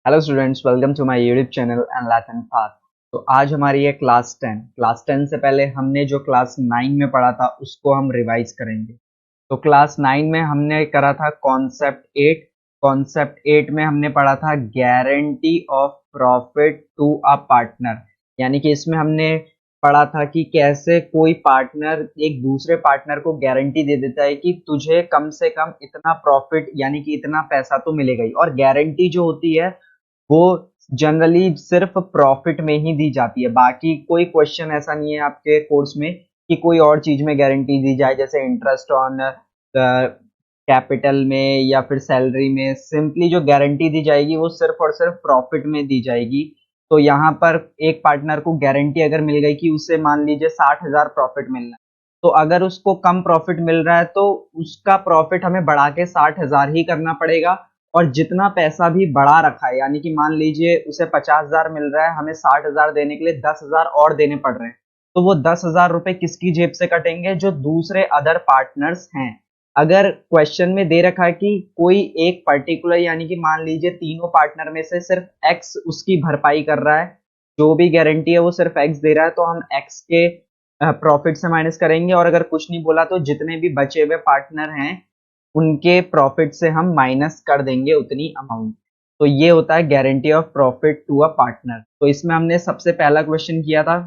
Hello students, welcome to my YouTube channel and learn fast. तो आज हमारी है क्लास 10 से पहले हमने जो क्लास 9 में पढ़ा था उसको हम रिवाइज करेंगे। तो क्लास 9 में हमने करा था कॉन्सेप्ट 8 में हमने पढ़ा था guarantee of profit to a partner. यानी कि इसमें हमने पढ़ा था कि कैसे कोई पार्टनर एक दूसरे पार्टनर को गारंटी दे देता है कि तुझे कम से कम इतना प्रॉफिट यानी कि इतना पैसा तो मिलेगा ही। और गारंटी जो होती है वो जनरली सिर्फ प्रॉफिट में ही दी जाती है। बाकी कोई क्वेश्चन ऐसा नहीं है आपके कोर्स में कि कोई और चीज में गारंटी दी जाए, जैसे इंटरेस्ट ऑन कैपिटल में या फिर सैलरी में। सिंपली जो गारंटी दी जाएगी वो सिर्फ और सिर्फ प्रॉफिट में दी जाएगी। तो यहाँ पर एक पार्टनर को गारंटी अगर मिल गई कि उसे मान लीजिए 60,000 प्रॉफिट मिलना है, तो अगर उसको कम प्रॉफिट मिल रहा है तो उसका प्रॉफिट हमें बढ़ा के 60,000 ही करना पड़ेगा। और जितना पैसा भी बढ़ा रखा है, यानी कि मान लीजिए उसे 50,000 मिल रहा है, हमें 60,000 देने के लिए 10,000 और देने पड़ रहे हैं। तो वो 10,000 रुपए किसकी जेब से कटेंगे? जो दूसरे अदर पार्टनर्स हैं। अगर क्वेश्चन में दे रखा है कि कोई एक पर्टिकुलर, यानी कि मान लीजिए तीनों पार्टनर में से सिर्फ एक्स उसकी भरपाई कर रहा है, जो भी गारंटी है वो सिर्फ एक्स दे रहा है, तो हम एक्स के प्रॉफिट से माइनस करेंगे। और अगर कुछ नहीं बोला तो जितने भी बचे हुए पार्टनर हैं उनके प्रॉफिट से हम माइनस कर देंगे उतनी अमाउंट। तो ये होता है guarantee of profit to a partner. तो इसमें हमने सबसे पहला क्वेश्चन किया था।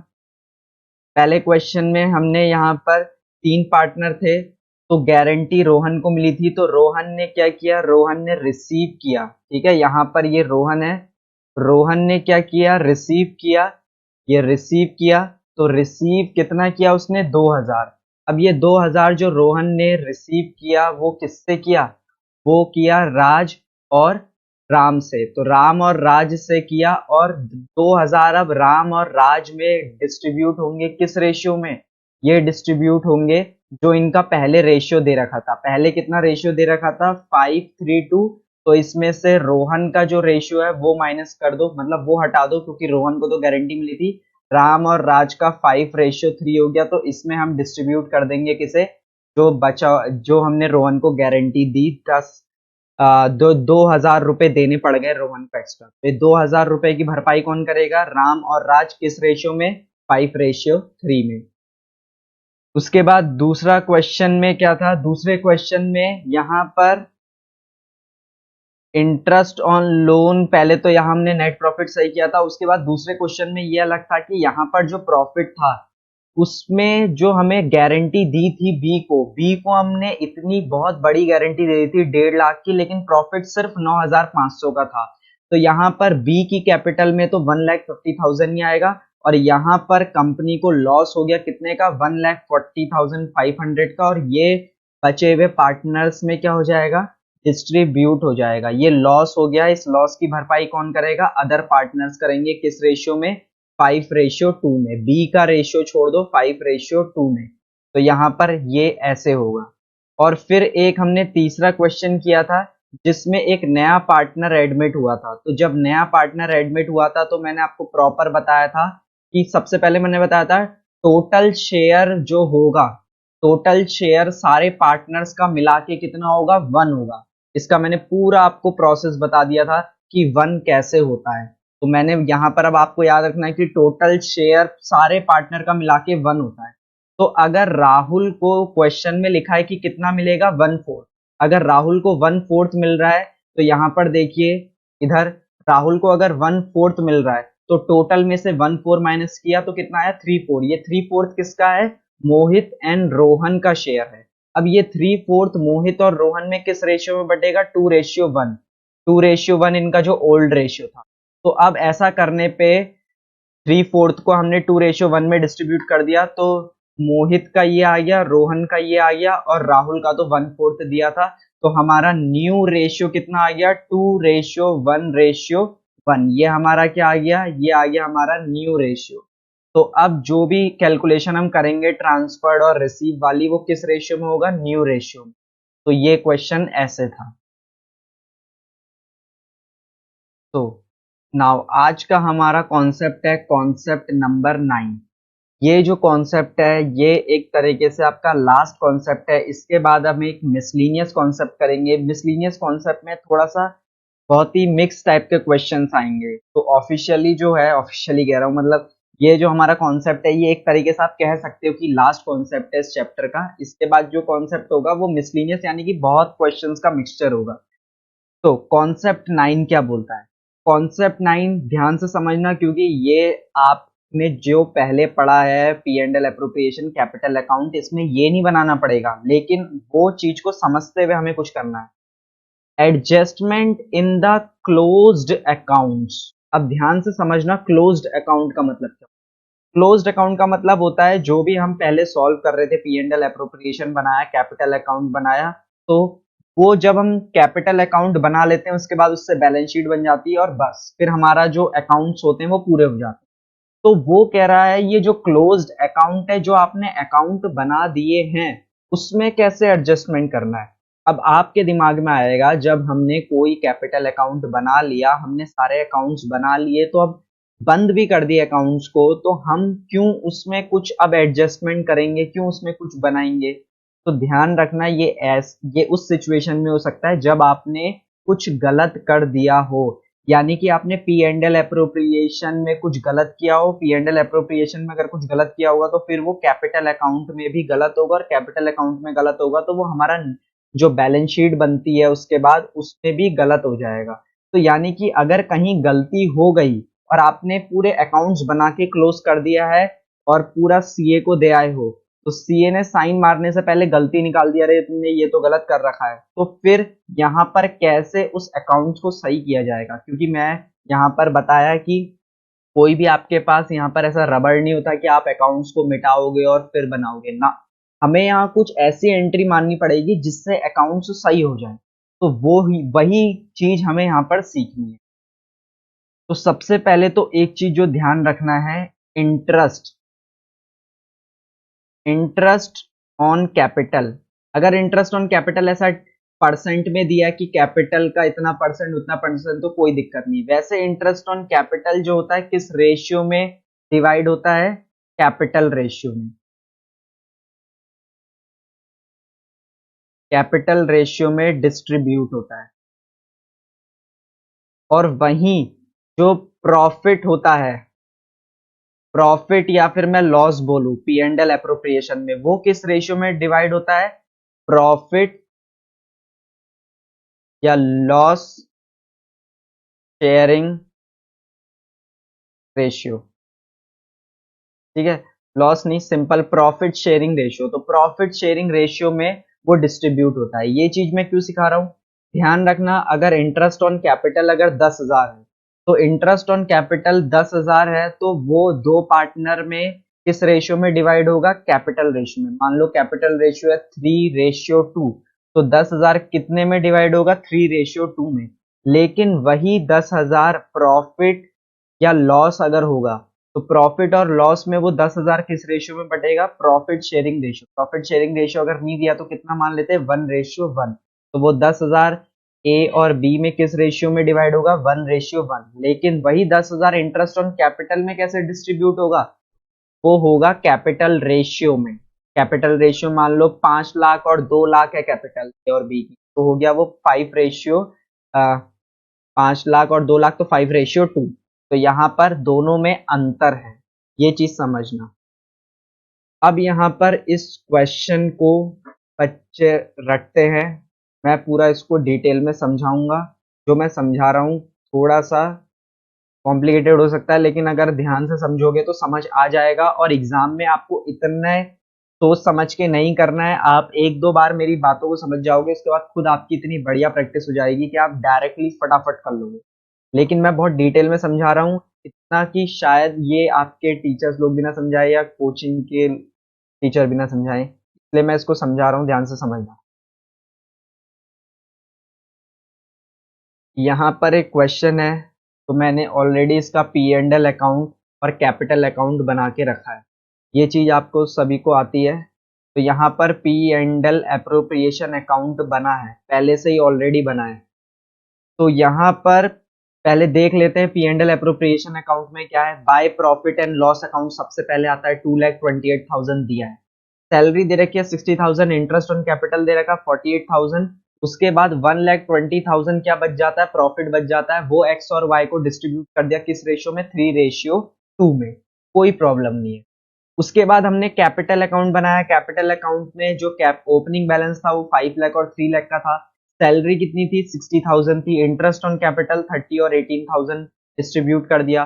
पहले क्वेश्चन में हमने यहाँ पर तीन पार्टनर थे, तो गारंटी रोहन को मिली थी, तो रोहन ने क्या किया? रोहन ने रिसीव किया। ठीक है, यहाँ पर ये रोहन है, रोहन ने क्या किया? रिसीव किया। ये रिसीव किया, तो रिसीव कितना किया उसने? 2,000। अब ये 2,000 जो रोहन ने रिसीव किया वो किससे किया? वो किया राज और राम से। तो राम और राज से किया, और 2,000 अब राम और राज में डिस्ट्रीब्यूट होंगे किस रेशियो में? ये डिस्ट्रीब्यूट होंगे जो इनका पहले रेशियो दे रखा था। पहले कितना रेशियो दे रखा था? 5:3:2। तो इसमें से रोहन का जो रेशियो है वो माइनस कर दो, मतलब वो हटा दो, क्योंकि रोहन को तो गारंटी मिली थी। राम और राज का 5:3 हो गया, तो इसमें हम डिस्ट्रीब्यूट कर देंगे किसे? जो बचा, जो हमने रोहन को गारंटी दी 2,000 रुपए देने पड़ गए रोहन को एक्स्ट्रा। तो 2,000 रुपए की भरपाई कौन करेगा? राम और राज। किस रेशियो में? 5:3 में। उसके बाद दूसरा क्वेश्चन में क्या था? दूसरे क्वेश्चन में यहाँ पर इंटरेस्ट ऑन लोन, पहले तो यहाँ हमने नेट प्रॉफिट सही किया था। उसके बाद दूसरे क्वेश्चन में ये अलग था कि यहाँ पर जो प्रॉफिट था उसमें जो हमें गारंटी दी थी बी को हमने इतनी बहुत बड़ी गारंटी दे दी थी 1.5 लाख की, लेकिन प्रॉफिट सिर्फ 9,500 का था। तो यहाँ पर बी की कैपिटल में तो 1,50,000 ही आएगा, और यहाँ पर कंपनी को लॉस हो गया कितने का? 1,40,500 का। और ये बचे हुए पार्टनर्स में क्या हो जाएगा? डिस्ट्रीब्यूट हो जाएगा। ये लॉस हो गया, इस लॉस की भरपाई कौन करेगा? अदर पार्टनर्स करेंगे। किस रेशियो में? 5:2 में। बी का रेशियो छोड़ दो, 5:2 में। तो यहाँ पर ये ऐसे होगा। और फिर एक हमने तीसरा क्वेश्चन किया था जिसमें एक नया पार्टनर एडमिट हुआ था। तो जब नया पार्टनर एडमिट हुआ था तो मैंने आपको प्रॉपर बताया था कि सबसे पहले मैंने बताया था टोटल शेयर जो होगा, टोटल शेयर सारे पार्टनर्स का मिला के कितना होगा? 1 होगा। इसका मैंने पूरा आपको प्रोसेस बता दिया था कि 1 कैसे होता है। तो मैंने यहाँ पर अब आपको याद रखना है कि टोटल शेयर सारे पार्टनर का मिला के 1 होता है। तो अगर राहुल को क्वेश्चन में लिखा है कि कितना मिलेगा? 1/4। अगर राहुल को 1/4 मिल रहा है तो यहाँ पर देखिए, इधर राहुल को अगर 1/4 मिल रहा है तो टोटल में से 1/4 माइनस किया तो कितना आया? 3/4। ये 3/4 किसका है? मोहित एंड रोहन का शेयर है। अब ये 3/4 मोहित और रोहन में किस रेशियो में बटेगा? 2:1। 2:1 इनका जो ओल्ड रेशियो था। तो अब ऐसा करने पे 3/4 को हमने 2:1 में डिस्ट्रीब्यूट कर दिया, तो मोहित का ये आ गया, रोहन का ये आ गया, और राहुल का तो 1/4 दिया था। तो हमारा न्यू रेशियो कितना आ गया? 2:1:1। ये हमारा क्या आ गया? ये आ गया हमारा न्यू रेशियो। तो अब जो भी कैलकुलेशन हम करेंगे ट्रांसफर्ड और रिसीव वाली, वो किस रेशियो में होगा? न्यू रेशियो में। तो ये क्वेश्चन ऐसे था। तो नाउ आज का हमारा कॉन्सेप्ट है कॉन्सेप्ट नंबर 9। ये जो कॉन्सेप्ट है ये एक तरीके से आपका लास्ट कॉन्सेप्ट है। इसके बाद हम एक मिसलीनियस कॉन्सेप्ट करेंगे। मिसलीनियस कॉन्सेप्ट में थोड़ा सा बहुत ही मिक्स टाइप के क्वेश्चंस आएंगे। तो ऑफिशियली जो है, ऑफिशियली कह रहा हूँ मतलब ये जो हमारा कॉन्सेप्ट है, ये एक तरीके से आप कह सकते हो कि लास्ट कॉन्सेप्ट है इस चैप्टर का। इसके बाद जो कॉन्सेप्ट होगा वो मिसलिनियस यानी कि बहुत क्वेश्चंस का मिक्सचर होगा। तो कॉन्सेप्ट 9 क्या बोलता है? कॉन्सेप्ट 9 ध्यान से समझना, क्योंकि ये आपने जो पहले पढ़ा है P and L appropriation capital account, इसमें ये नहीं बनाना पड़ेगा, लेकिन वो चीज को समझते हुए हमें कुछ करना है। Adjustment in the closed accounts. अब ध्यान से समझना, क्लोज्ड अकाउंट का मतलब क्या? क्लोज्ड अकाउंट का मतलब होता है जो भी हम पहले सॉल्व कर रहे थे, पी एंड एल अप्रोप्रिएशन बनाया, कैपिटल अकाउंट बनाया, तो वो जब हम कैपिटल अकाउंट बना लेते हैं उसके बाद उससे बैलेंस शीट बन जाती है और बस फिर हमारा जो अकाउंट्स होते हैं वो पूरे हो जाते हैं। तो वो कह रहा है ये जो क्लोज्ड अकाउंट है, जो आपने अकाउंट बना दिए हैं, उसमें कैसे एडजस्टमेंट करना है। अब आपके दिमाग में आएगा, जब हमने कोई कैपिटल अकाउंट बना लिया, हमने सारे अकाउंट्स बना लिए, तो अब बंद भी कर दिए अकाउंट्स को, तो हम क्यों उसमें कुछ अब एडजस्टमेंट करेंगे, क्यों उसमें कुछ बनाएंगे? तो ध्यान रखना, ये उस सिचुएशन में हो सकता है जब आपने कुछ गलत कर दिया हो, यानी कि आपने पी एंड एल अप्रोप्रिएशन में कुछ गलत किया हो। पी एंड एल अप्रोप्रिएशन में अगर कुछ गलत किया होगा तो फिर वो कैपिटल अकाउंट में भी गलत होगा, और कैपिटल अकाउंट में गलत होगा तो वो हमारा जो बैलेंस शीट बनती है उसके बाद उसमें भी गलत हो जाएगा। तो यानी कि अगर कहीं गलती हो गई और आपने पूरे अकाउंट्स बना के क्लोज कर दिया है और पूरा सीए को दे आए हो, तो सीए ने साइन मारने से पहले गलती निकाल दिया, अरे तुमने ये तो गलत कर रखा है, तो फिर यहाँ पर कैसे उस अकाउंट को सही किया जाएगा? क्योंकि मैं यहाँ पर बताया कि कोई भी आपके पास यहाँ पर ऐसा रबड़ नहीं होता कि आप अकाउंट्स को मिटाओगे और फिर बनाओगे ना। हमें यहाँ कुछ ऐसी एंट्री माननी पड़ेगी जिससे अकाउंट्स सही हो जाए। तो वो ही वही चीज हमें यहाँ पर सीखनी है। तो सबसे पहले तो एक चीज जो ध्यान रखना है, इंटरेस्ट। Interest on capital. अगर इंटरेस्ट ऑन कैपिटल ऐसा परसेंट में दिया कि कैपिटल का इतना परसेंट उतना परसेंट, तो कोई दिक्कत नहीं। वैसे इंटरेस्ट ऑन कैपिटल जो होता है किस रेशियो में डिवाइड होता है? कैपिटल रेशियो में। कैपिटल रेशियो में डिस्ट्रीब्यूट होता है। और वहीं जो प्रॉफिट होता है, प्रॉफिट या फिर मैं लॉस बोलूं, पी एंड एल अप्रोप्रिएशन में वो किस रेशियो में डिवाइड होता है? प्रॉफिट या लॉस शेयरिंग रेशियो। ठीक है, लॉस नहीं, सिंपल प्रॉफिट शेयरिंग रेशियो। तो प्रॉफिट शेयरिंग रेशियो में वो डिस्ट्रीब्यूट होता है। ये चीज मैं क्यों सिखा रहा हूं? ध्यान रखना, अगर इंटरेस्ट ऑन कैपिटल अगर 10,000 है, तो इंटरेस्ट ऑन कैपिटल 10,000 है, तो वो दो पार्टनर में किस रेशियो में डिवाइड होगा? कैपिटल रेशियो में। मान लो कैपिटल रेशियो है 3:2, तो 10,000 कितने में डिवाइड होगा? 3:2 में। लेकिन वही 10,000 प्रॉफिट या लॉस अगर होगा, तो प्रॉफिट और लॉस में वो 10,000 किस रेशियो में बटेगा? Profit sharing ratio. Profit sharing ratio अगर नहीं दिया तो कितना मान लेते हैं? 1:1। तो वो 10,000 ए और बी में किस रेशियो में डिवाइड होगा? 1:1। लेकिन वही 10,000 इंटरेस्ट ऑन कैपिटल में कैसे डिस्ट्रीब्यूट होगा? वो होगा कैपिटल रेशियो में। कैपिटल रेशियो मान लो 5 लाख और 2 लाख है कैपिटल ए और बी की, तो हो गया वो 5:, 5 लाख और 2 लाख, तो 5:2। तो यहाँ पर दोनों में अंतर है, ये चीज समझना। अब यहाँ पर इस क्वेश्चन को बच्चे रटते हैं, मैं पूरा इसको डिटेल में समझाऊंगा। जो मैं समझा रहा हूँ थोड़ा सा कॉम्प्लिकेटेड हो सकता है, लेकिन अगर ध्यान से समझोगे तो समझ आ जाएगा, और एग्जाम में आपको इतना सोच समझ के नहीं करना है। आप एक दो बार मेरी बातों को समझ जाओगे, उसके बाद खुद आपकी इतनी बढ़िया प्रैक्टिस हो जाएगी कि आप डायरेक्टली फटाफट कर लोगे। लेकिन मैं बहुत डिटेल में समझा रहा हूँ, इतना कि शायद ये आपके टीचर्स लोग भी ना समझाए या कोचिंग के टीचर भी ना समझाए, इसलिए मैं इसको समझा रहा हूँ, ध्यान से समझना। यहाँ पर एक क्वेश्चन है, तो मैंने ऑलरेडी इसका पी एंड एल अकाउंट और कैपिटल अकाउंट बना के रखा है। ये चीज आपको सभी को आती है। तो यहाँ पर P and L appropriation account बना है, पहले से ही ऑलरेडी बना है। तो यहाँ पर पहले देख लेते हैं P and L appropriation account में क्या है। By profit and loss account सबसे पहले आता है, 2,28,000 दिया है। सैलरी दे रखी है 60,000, इंटरेस्ट ऑन कैपिटल दे रखा 48,000, उसके बाद 1,20,000 क्या बच जाता है, प्रॉफिट बच जाता है, वो एक्स और वाई को डिस्ट्रीब्यूट कर दिया किस रेशियो में, 3:2 में, कोई प्रॉब्लम नहीं है। उसके बाद हमने कैपिटल अकाउंट बनाया, कैपिटल अकाउंट में जो कैप ओपनिंग बैलेंस था वो 5 लाख और 3 लाख का था, सैलरी कितनी थी, 60,000 थी, इंटरेस्ट ऑन कैपिटल 30 और 18,000 डिस्ट्रीब्यूट कर दिया,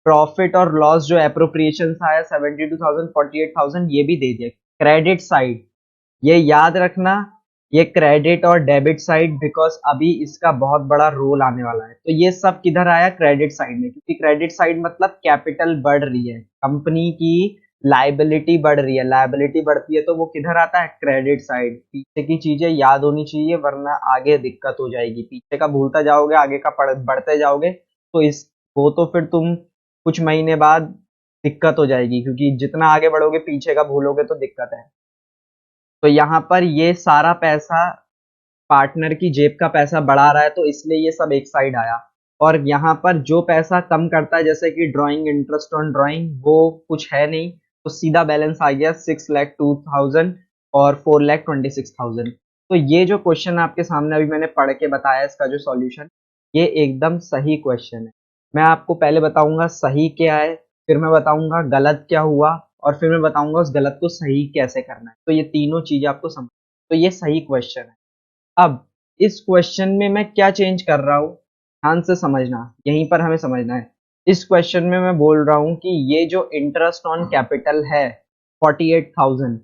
प्रॉफिट और लॉस जो एप्रोप्रिएशन आया 72,000, 48,000 ये भी दे दिया। क्रेडिट साइड ये याद रखना, ये क्रेडिट और डेबिट साइड, बिकॉज अभी इसका बहुत बड़ा रोल आने वाला है। तो ये सब किधर आया, क्रेडिट साइड में, क्योंकि क्रेडिट साइड मतलब कैपिटल बढ़ रही है, कंपनी की लाइबिलिटी बढ़ रही है, लाइबिलिटी बढ़ती है तो वो किधर आता है, क्रेडिट साइड। पीछे की चीजें याद होनी चाहिए वरना आगे दिक्कत हो जाएगी, पीछे का भूलता जाओगे आगे का बढ़ते जाओगे तो इस वो तो फिर तुम कुछ महीने बाद दिक्कत हो जाएगी, क्योंकि जितना आगे बढ़ोगे पीछे का भूलोगे तो दिक्कत है। तो यहाँ पर ये सारा पैसा पार्टनर की जेब का पैसा बढ़ा रहा है तो इसलिए ये सब एक साइड आया। और यहाँ पर जो पैसा कम करता है जैसे कि ड्राइंग, इंटरेस्ट ऑन ड्राइंग, वो कुछ है नहीं, तो सीधा बैलेंस आ गया 6,02,000 और 4,26,000। तो ये जो क्वेश्चन आपके सामने अभी मैंने पढ़ के बताया इसका जो सॉल्यूशन, ये एकदम सही क्वेश्चन है। मैं आपको पहले बताऊंगा सही क्या है, फिर मैं बताऊंगा गलत क्या हुआ, और फिर मैं बताऊंगा उस गलत को सही कैसे करना है। तो ये तीनों चीजें आपको समझ, तो ये सही क्वेश्चन है। अब इस क्वेश्चन में मैं क्या चेंज कर रहा हूं, ध्यान से समझना, यहीं पर हमें समझना है। इस क्वेश्चन में मैं बोल रहा हूं कि ये जो इंटरेस्ट ऑन कैपिटल है 48,000,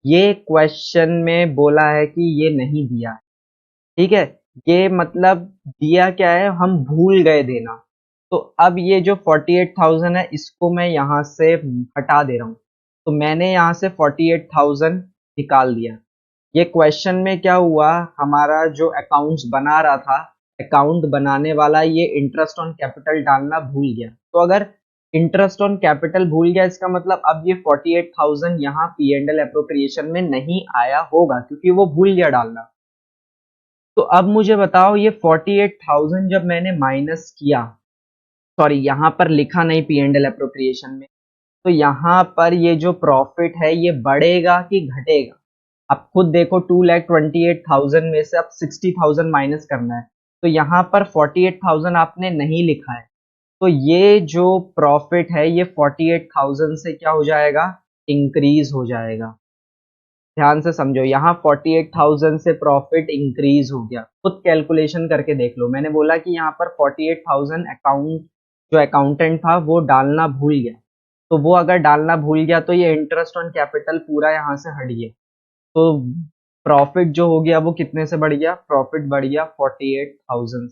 ये क्वेश्चन में बोला है कि ये नहीं दिया है, ठीक है। ये मतलब दिया क्या है, हम भूल गए देना। तो अब ये जो 48,000 है इसको मैं यहां से हटा दे रहा हूं, तो मैंने यहां से 48,000 निकाल दिया। ये क्वेश्चन में क्या हुआ, हमारा जो अकाउंट्स बना रहा था, अकाउंट बनाने वाला ये इंटरेस्ट ऑन कैपिटल डालना भूल गया। तो अगर इंटरेस्ट ऑन कैपिटल भूल गया इसका मतलब अब ये 48,000 यहाँ पी एंड एल एप्रोप्रिएशन में नहीं आया होगा, क्योंकि वो भूल गया डालना। तो अब मुझे बताओ ये 48,000 जब मैंने माइनस किया, सॉरी यहाँ पर लिखा नहीं पी एंड एल एप्रोप्रिएशन में, तो यहाँ पर ये जो प्रॉफिट है ये बढ़ेगा कि घटेगा। अब खुद देखो 2,28,000 में से अब 60,000 माइनस करना है, तो यहाँ पर 48,000 आपने नहीं लिखा है, तो ये जो प्रॉफिट है ये 48,000 से क्या हो जाएगा, इंक्रीज हो जाएगा। ध्यान से समझो, यहाँ 48,000 से प्रॉफिट इंक्रीज हो गया, खुद कैलकुलेशन करके देख लो। मैंने बोला कि यहाँ पर 48,000 अकाउंट जो अकाउंटेंट था वो डालना भूल गया, तो वो अगर डालना भूल गया तो ये इंटरेस्ट ऑन कैपिटल पूरा यहाँ से हट गया, तो प्रॉफिट जो हो गया वो कितने से बढ़ गया, प्रॉफिट बढ़ गया 48,000।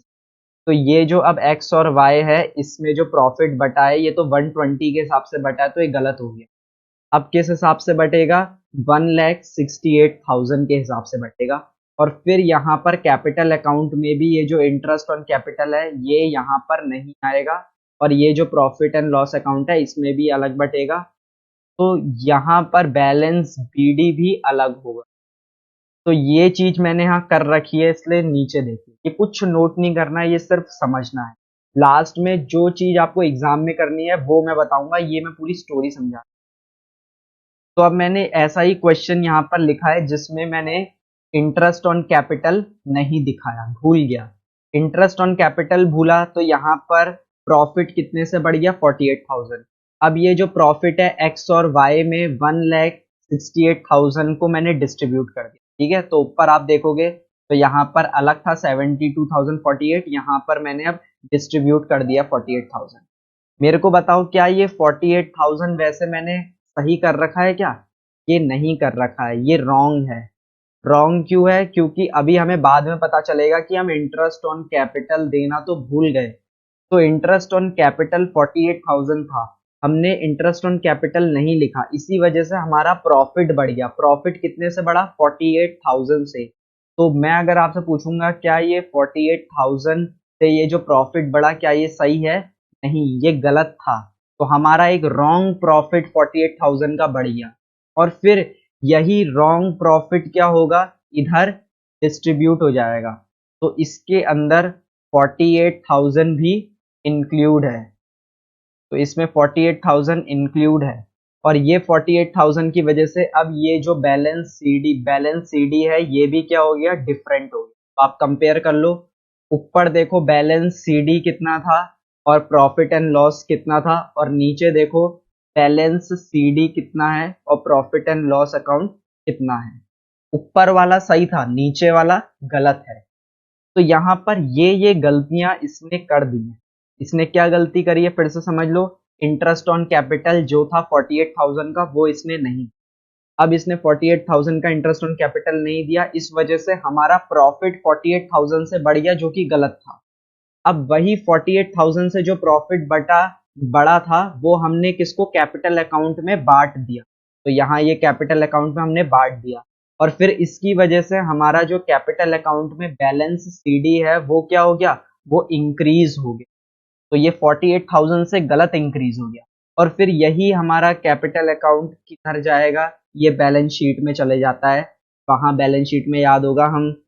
तो ये जो अब एक्स और वाई है इसमें जो प्रॉफिट बटा है ये तो 120 के हिसाब से बटा है, तो ये गलत हो गया। अब किस हिसाब से बटेगा, 1,68,000 के हिसाब से बटेगा। और फिर यहाँ पर कैपिटल अकाउंट में भी ये जो इंटरेस्ट ऑन कैपिटल है ये यहाँ पर नहीं आएगा, और ये जो प्रॉफिट एंड लॉस अकाउंट है इसमें भी अलग बटेगा, तो यहाँ पर बैलेंस बीडी भी अलग होगा। तो ये चीज मैंने यहाँ कर रखी है, इसलिए नीचे देखिए, ये कुछ नोट नहीं करना है, ये सिर्फ समझना है। लास्ट में जो चीज आपको एग्जाम में करनी है वो मैं बताऊंगा, ये मैं पूरी स्टोरी समझा। तो अब मैंने ऐसा ही क्वेश्चन यहाँ पर लिखा है जिसमें मैंने इंटरेस्ट ऑन कैपिटल नहीं दिखाया, भूल गया। इंटरेस्ट ऑन कैपिटल भूला तो यहाँ पर प्रॉफिट कितने से बढ़ गया, 48,000। अब ये जो प्रॉफिट है एक्स और वाई में 1,68,000 को मैंने डिस्ट्रीब्यूट कर दिया, ठीक है। तो ऊपर आप देखोगे तो यहाँ पर अलग था 72,048, यहाँ पर मैंने अब डिस्ट्रीब्यूट कर दिया 48,000। मेरे को बताओ क्या ये 48,000 वैसे मैंने सही कर रखा है क्या, ये नहीं कर रखा है, ये रॉन्ग है। रॉन्ग क्यों है, क्योंकि अभी हमें बाद में पता चलेगा कि हम इंटरेस्ट ऑन कैपिटल देना तो भूल गए। तो इंटरेस्ट ऑन कैपिटल 48,000 था, हमने इंटरेस्ट ऑन कैपिटल नहीं लिखा, इसी वजह से हमारा प्रॉफिट बढ़ गया। प्रॉफिट कितने से बढ़ा, 48,000 से। तो मैं अगर आपसे पूछूंगा क्या ये 48,000 से ये जो प्रॉफिट बढ़ा क्या ये सही है, नहीं, ये गलत था। तो हमारा एक रॉन्ग प्रॉफिट 48,000 का बढ़ गया, और फिर यही रॉन्ग प्रॉफिट क्या होगा, इधर डिस्ट्रीब्यूट हो जाएगा। तो इसके अंदर 48,000 भी इंक्लूड है, तो इसमें 48,000 इंक्लूड है, और ये 48,000 की वजह से अब ये जो बैलेंस सीडी है ये भी क्या हो गया, डिफरेंट हो गया। तो आप कंपेयर कर लो। ऊपर देखो बैलेंस सीडी कितना था और प्रॉफिट एंड लॉस कितना था, और नीचे देखो बैलेंस सीडी कितना है और प्रॉफिट एंड लॉस अकाउंट कितना है। ऊपर वाला सही था, नीचे वाला गलत है। तो यहाँ पर ये गलतियां इसने कर दी हैं। इसने क्या गलती करी है फिर से समझ लो। इंटरेस्ट ऑन कैपिटल जो था 48,000 का वो इसने नहीं, अब इसने 48,000 का इंटरेस्ट ऑन कैपिटल नहीं दिया, इस वजह से हमारा प्रॉफिट 48,000 से बढ़ गया जो कि गलत था। अब वही 48,000 से जो प्रॉफिट बड़ा था वो हमने किसको कैपिटल अकाउंट में बांट दिया। तो यहाँ ये कैपिटल अकाउंट में हमने बांट दिया, और फिर इसकी वजह से हमारा जो कैपिटल अकाउंट में बैलेंस सीडी है वो क्या हो गया, वो इंक्रीज हो गया। तो ये 48,000 से गलत इंक्रीज हो गया, और फिर यही हमारा कैपिटल अकाउंट किधर जाएगा, ये बैलेंस शीट में चले जाता है। वहां बैलेंस शीट में याद होगा हम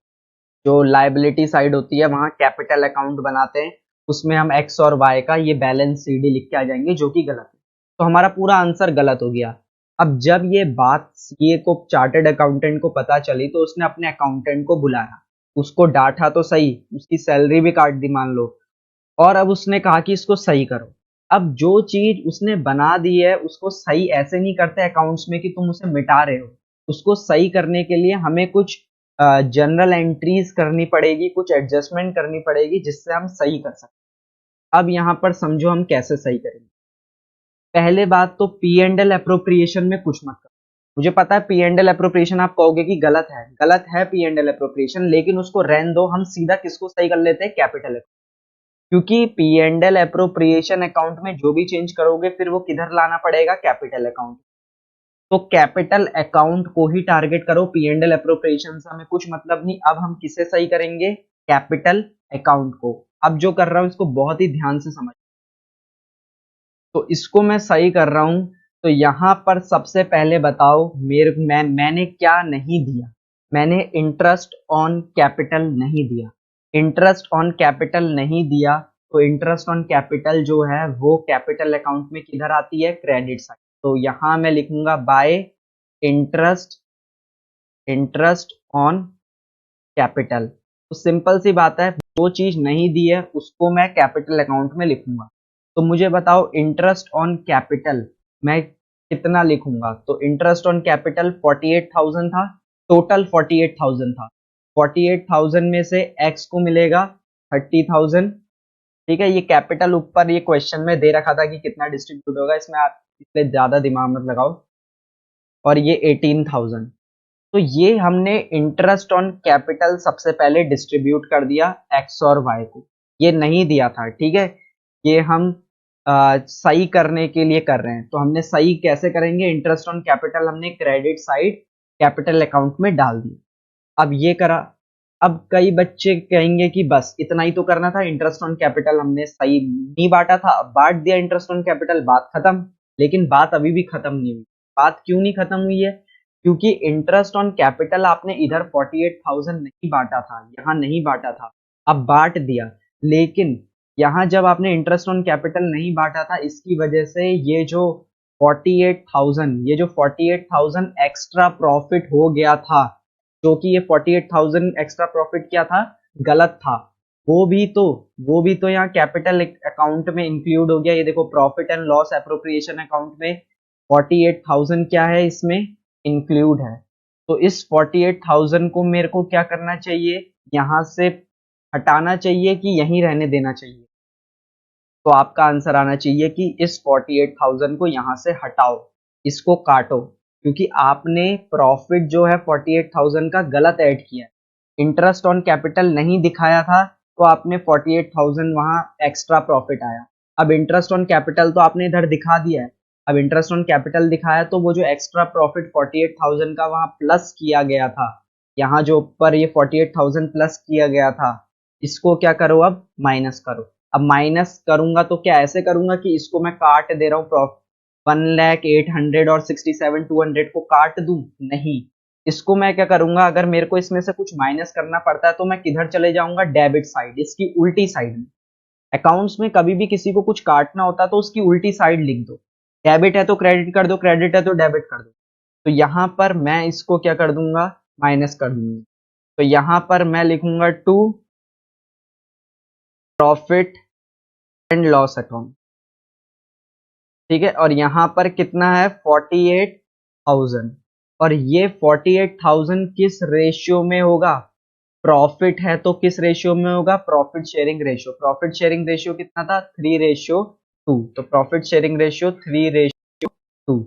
जो लायबिलिटी साइड होती है वहां कैपिटल अकाउंट बनाते हैं, उसमें हम एक्स और वाई का ये बैलेंस सीडी लिख के आ जाएंगे जो कि गलत है। तो हमारा पूरा आंसर गलत हो गया। अब जब ये बात सीए को चार्टर्ड अकाउंटेंट को पता चली तो उसने अपने अकाउंटेंट को बुलाया, उसको डांटा तो सही, उसकी सैलरी भी काट दी मान लो, और अब उसने कहा कि इसको सही करो। अब जो चीज उसने बना दी है उसको सही ऐसे नहीं करते अकाउंट्स में कि तुम उसे मिटा रहे हो। उसको सही करने के लिए हमें कुछ जनरल एंट्रीज करनी पड़ेगी, कुछ एडजस्टमेंट करनी पड़ेगी जिससे हम सही कर सकते। अब यहाँ पर समझो हम कैसे सही करेंगे। पहले बात तो पी एंड एल अप्रोप्रिएशन में कुछ मत करो। मुझे पता है पी एंड एल अप्रोप्रिएशन आप कहोगे कि गलत है पी एंड एल अप्रोप्रिएशन, लेकिन उसको रहने दो, हम सीधा किसको सही कर लेते हैं, कैपिटल। क्योंकि P and L appropriation account में जो भी चेंज करोगे फिर वो किधर लाना पड़ेगा, कैपिटल अकाउंट। तो कैपिटल अकाउंट को ही टारगेट करो, पी एंड एल अप्रोप्रिएशन से हमें कुछ मतलब नहीं। अब हम किसे सही करेंगे, कैपिटल अकाउंट को। अब जो कर रहा हूं इसको बहुत ही ध्यान से समझ। तो इसको मैं सही कर रहा हूं, तो यहां पर सबसे पहले बताओ मैंने क्या नहीं दिया। मैंने इंटरेस्ट ऑन कैपिटल नहीं दिया। इंटरेस्ट ऑन कैपिटल नहीं दिया तो इंटरेस्ट ऑन कैपिटल जो है वो कैपिटल अकाउंट में किधर आती है, क्रेडिट साइड। तो यहां मैं लिखूंगा बाय इंटरेस्ट ऑन कैपिटल। तो सिंपल सी बात है, जो चीज नहीं दी है उसको मैं कैपिटल अकाउंट में लिखूंगा। तो मुझे बताओ इंटरेस्ट ऑन कैपिटल मैं कितना लिखूंगा। तो इंटरेस्ट ऑन कैपिटल 48,000 था, टोटल 48,000 था। 48,000 में से एक्स को मिलेगा 30,000। ठीक है, ये कैपिटल ऊपर ये क्वेश्चन में दे रखा था कि कितना डिस्ट्रीब्यूट होगा, इसमें आप इसलिए ज्यादा दिमाग मत लगाओ। और ये 18,000। तो ये हमने इंटरेस्ट ऑन कैपिटल सबसे पहले डिस्ट्रीब्यूट कर दिया एक्स और वाई को, ये नहीं दिया था। ठीक है, ये हम सही करने के लिए कर रहे हैं। तो हमने सही कैसे करेंगे, इंटरेस्ट ऑन कैपिटल हमने क्रेडिट साइड कैपिटल अकाउंट में डाल दी। अब ये करा। अब कई बच्चे कहेंगे कि बस इतना ही तो करना था, इंटरेस्ट ऑन कैपिटल हमने सही नहीं बांटा था, अब बांट दिया इंटरेस्ट ऑन कैपिटल, बात खत्म। लेकिन बात अभी भी खत्म नहीं हुई। बात क्यों नहीं खत्म हुई है, क्योंकि इंटरेस्ट ऑन कैपिटल आपने इधर 48,000 नहीं बांटा था, यहाँ नहीं बांटा था, अब बांट दिया। लेकिन यहाँ जब आपने इंटरेस्ट ऑन कैपिटल नहीं बांटा था, इसकी वजह से ये जो 48,000 एक्स्ट्रा प्रॉफिट हो गया था, जो कि ये 48,000 एक्स्ट्रा प्रॉफिट क्या था, गलत था, वो भी तो यहाँ कैपिटल अकाउंट में इंक्लूड हो गया। ये देखो profit and loss appropriation account में 48,000 क्या है, इसमें इंक्लूड है। तो इस 48,000 को मेरे को क्या करना चाहिए, यहां से हटाना चाहिए कि यहीं रहने देना चाहिए। तो आपका आंसर आना चाहिए कि इस 48,000 को यहां से हटाओ, इसको काटो, क्योंकि आपने प्रॉफिट जो है 48,000 का गलत ऐड किया है। इंटरेस्ट ऑन कैपिटल नहीं दिखाया था तो आपने 48,000 वहां एक्स्ट्रा प्रॉफिट आया। अब इंटरेस्ट ऑन कैपिटल तो आपने इधर दिखा दिया है, अब इंटरेस्ट ऑन कैपिटल दिखाया तो वो जो एक्स्ट्रा प्रॉफिट 48,000 का वहां प्लस किया गया था, यहाँ जो ऊपर ये 48,000 प्लस किया गया था, इसको क्या करो, अब माइनस करो। अब माइनस करूंगा तो क्या ऐसे करूंगा कि इसको मैं काट दे रहा हूँ, 1,08,000 और 67,200 को काट दूं, नहीं। इसको मैं क्या करूंगा, अगर मेरे को इसमें से कुछ माइनस करना पड़ता है तो मैं किधर चले जाऊंगा, डेबिट साइड, इसकी उल्टी साइड में। अकाउंट्स में कभी भी किसी को कुछ काटना होता तो उसकी उल्टी साइड लिख दो, डेबिट है तो क्रेडिट कर दो, क्रेडिट है तो डेबिट कर दो। तो यहां पर मैं इसको क्या कर दूंगा, माइनस कर दूंगा। तो यहां पर मैं लिखूंगा to profit and loss account, ठीक है। और यहां पर कितना है 48,000, और ये 48,000 किस रेशियो में होगा, प्रॉफिट है तो किस रेशियो में होगा, profit sharing ratio. Profit sharing ratio कितना था 3:2, तो प्रॉफिट शेयरिंग रेशियो 3:2।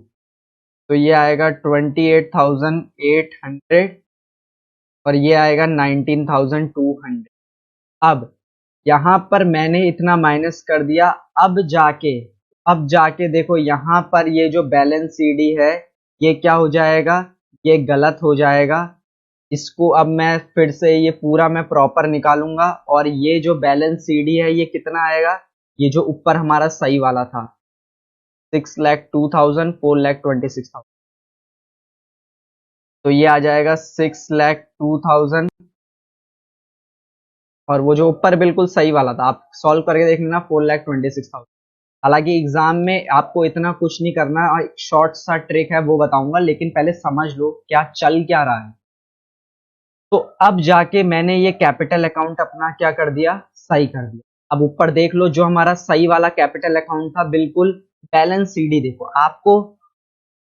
तो ये आएगा 28,800 और ये आएगा 19,200। अब यहां पर मैंने इतना माइनस कर दिया। अब जाके देखो यहां पर ये जो बैलेंस सीडी है ये क्या हो जाएगा, ये गलत हो जाएगा। इसको अब मैं फिर से ये पूरा मैं प्रॉपर निकालूंगा, और ये जो बैलेंस सीडी है ये कितना आएगा, ये जो ऊपर हमारा सही वाला था 6,02,000 4,26,000, तो ये आ जाएगा 6,02,000, और वो जो ऊपर बिल्कुल सही वाला था आप सॉल्व करके देख लेना 4,26,000। हालांकि एग्जाम में आपको इतना कुछ नहीं करना, और एक शॉर्ट सा ट्रिक है वो बताऊंगा, लेकिन पहले समझ लो क्या चल क्या रहा है। तो अब जाके मैंने ये कैपिटल अकाउंट अपना क्या कर दिया, सही कर दिया। अब ऊपर देख लो जो हमारा सही वाला कैपिटल अकाउंट था बिल्कुल बैलेंस सीडी, देखो आपको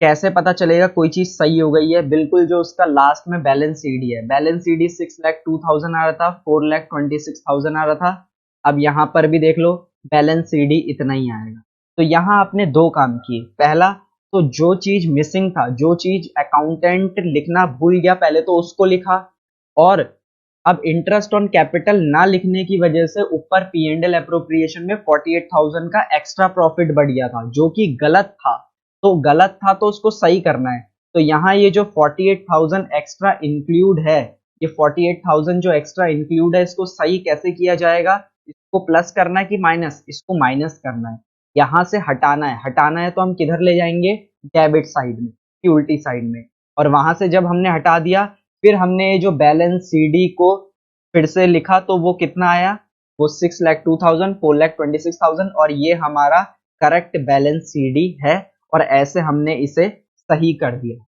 कैसे पता चलेगा कोई चीज सही हो गई है, बिल्कुल जो उसका लास्ट में बैलेंस सीडी है, बैलेंस सीडी 6,02,000 आ रहा था, 4,26,000 आ रहा था। अब यहां पर भी देख लो बैलेंस सीडी इतना ही आएगा। तो यहां आपने दो काम किए, पहला तो जो चीज मिसिंग था, जो चीज अकाउंटेंट लिखना भूल गया पहले तो उसको लिखा, और अब इंटरेस्ट ऑन कैपिटल ना लिखने की वजह से ऊपर पी एंड एल अप्रोप्रिएशन में 48,000 का एक्स्ट्रा प्रॉफिट बढ़ गया था जो कि गलत था। तो गलत था तो उसको सही करना है। तो यहाँ ये जो 48,000 एक्स्ट्रा इंक्लूड है, ये 48,000 जो एक्स्ट्रा इंक्लूड है इसको सही कैसे किया जाएगा, इसको प्लस करना है कि माइनस, इसको माइनस करना है। यहां से हटाना है, हटाना है तो हम किधर ले जाएंगे, डेबिट साइड में, की उल्टी साइड में। और वहां से जब हमने हटा दिया फिर हमने जो बैलेंस सीडी को फिर से लिखा तो वो कितना आया, वो 6,02,000 4,26,000, और ये हमारा करेक्ट बैलेंस सीडी है, और ऐसे हमने इसे सही कर दिया।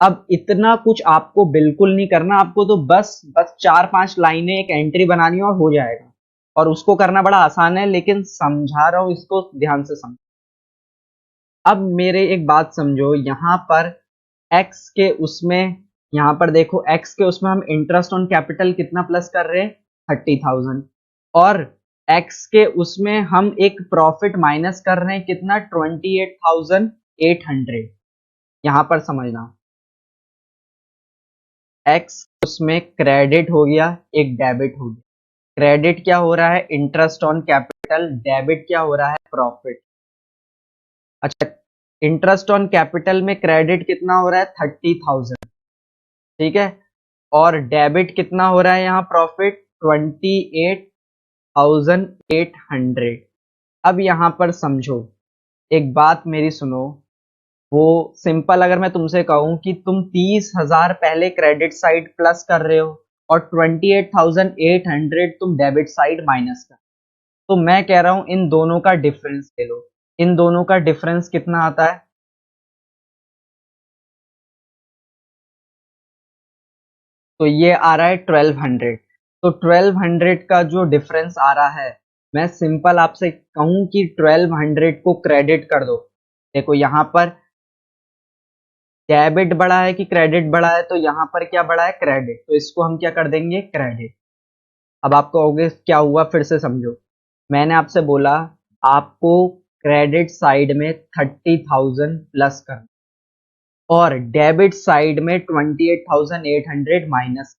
अब इतना कुछ आपको बिल्कुल नहीं करना, आपको तो बस 4-5 लाइनें एक एंट्री बनानी है और हो जाएगा, और उसको करना बड़ा आसान है, लेकिन समझा रहा हूं इसको ध्यान से समझो। अब मेरे एक बात समझो, यहां पर एक्स के उसमें, यहां पर देखो एक्स के उसमें हम इंटरेस्ट ऑन कैपिटल कितना प्लस कर रहे हैं 30,000, और एक्स के उसमें हम एक प्रॉफिट माइनस कर रहे हैं कितना 28,800। यहां पर समझना एक्स उसमें क्रेडिट हो गया, एक डेबिट हो गया। क्रेडिट क्या हो रहा है इंटरेस्ट ऑन कैपिटल, डेबिट क्या हो रहा है प्रॉफिट। अच्छा, इंटरेस्ट ऑन कैपिटल में क्रेडिट कितना हो रहा है 30,000, ठीक है, और डेबिट कितना हो रहा है यहाँ प्रॉफिट 28,800। अब यहां पर समझो, एक बात मेरी सुनो, वो सिंपल अगर मैं तुमसे कहूं कि तुम 30,000 पहले क्रेडिट साइड प्लस कर रहे हो और 28,800 तुम डेबिट साइड माइनस कर, तो मैं कह रहा हूं इन दोनों का डिफरेंस ले लो। इन दोनों का डिफरेंस कितना आता है, तो ये आ रहा है 1200। तो 1200 का जो डिफरेंस आ रहा है, मैं सिंपल आपसे कहूं कि 1200 को क्रेडिट कर दो। देखो यहां पर डेबिट बढ़ा है कि क्रेडिट बढ़ा है, तो यहां पर क्या बढ़ा है क्रेडिट, तो इसको हम क्या कर देंगे क्रेडिट। अब आप कहोगे क्या हुआ, फिर से समझो। मैंने आपसे बोला आपको क्रेडिट साइड में 30,000 प्लस करना, और डेबिट साइड में 28,800 माइनस।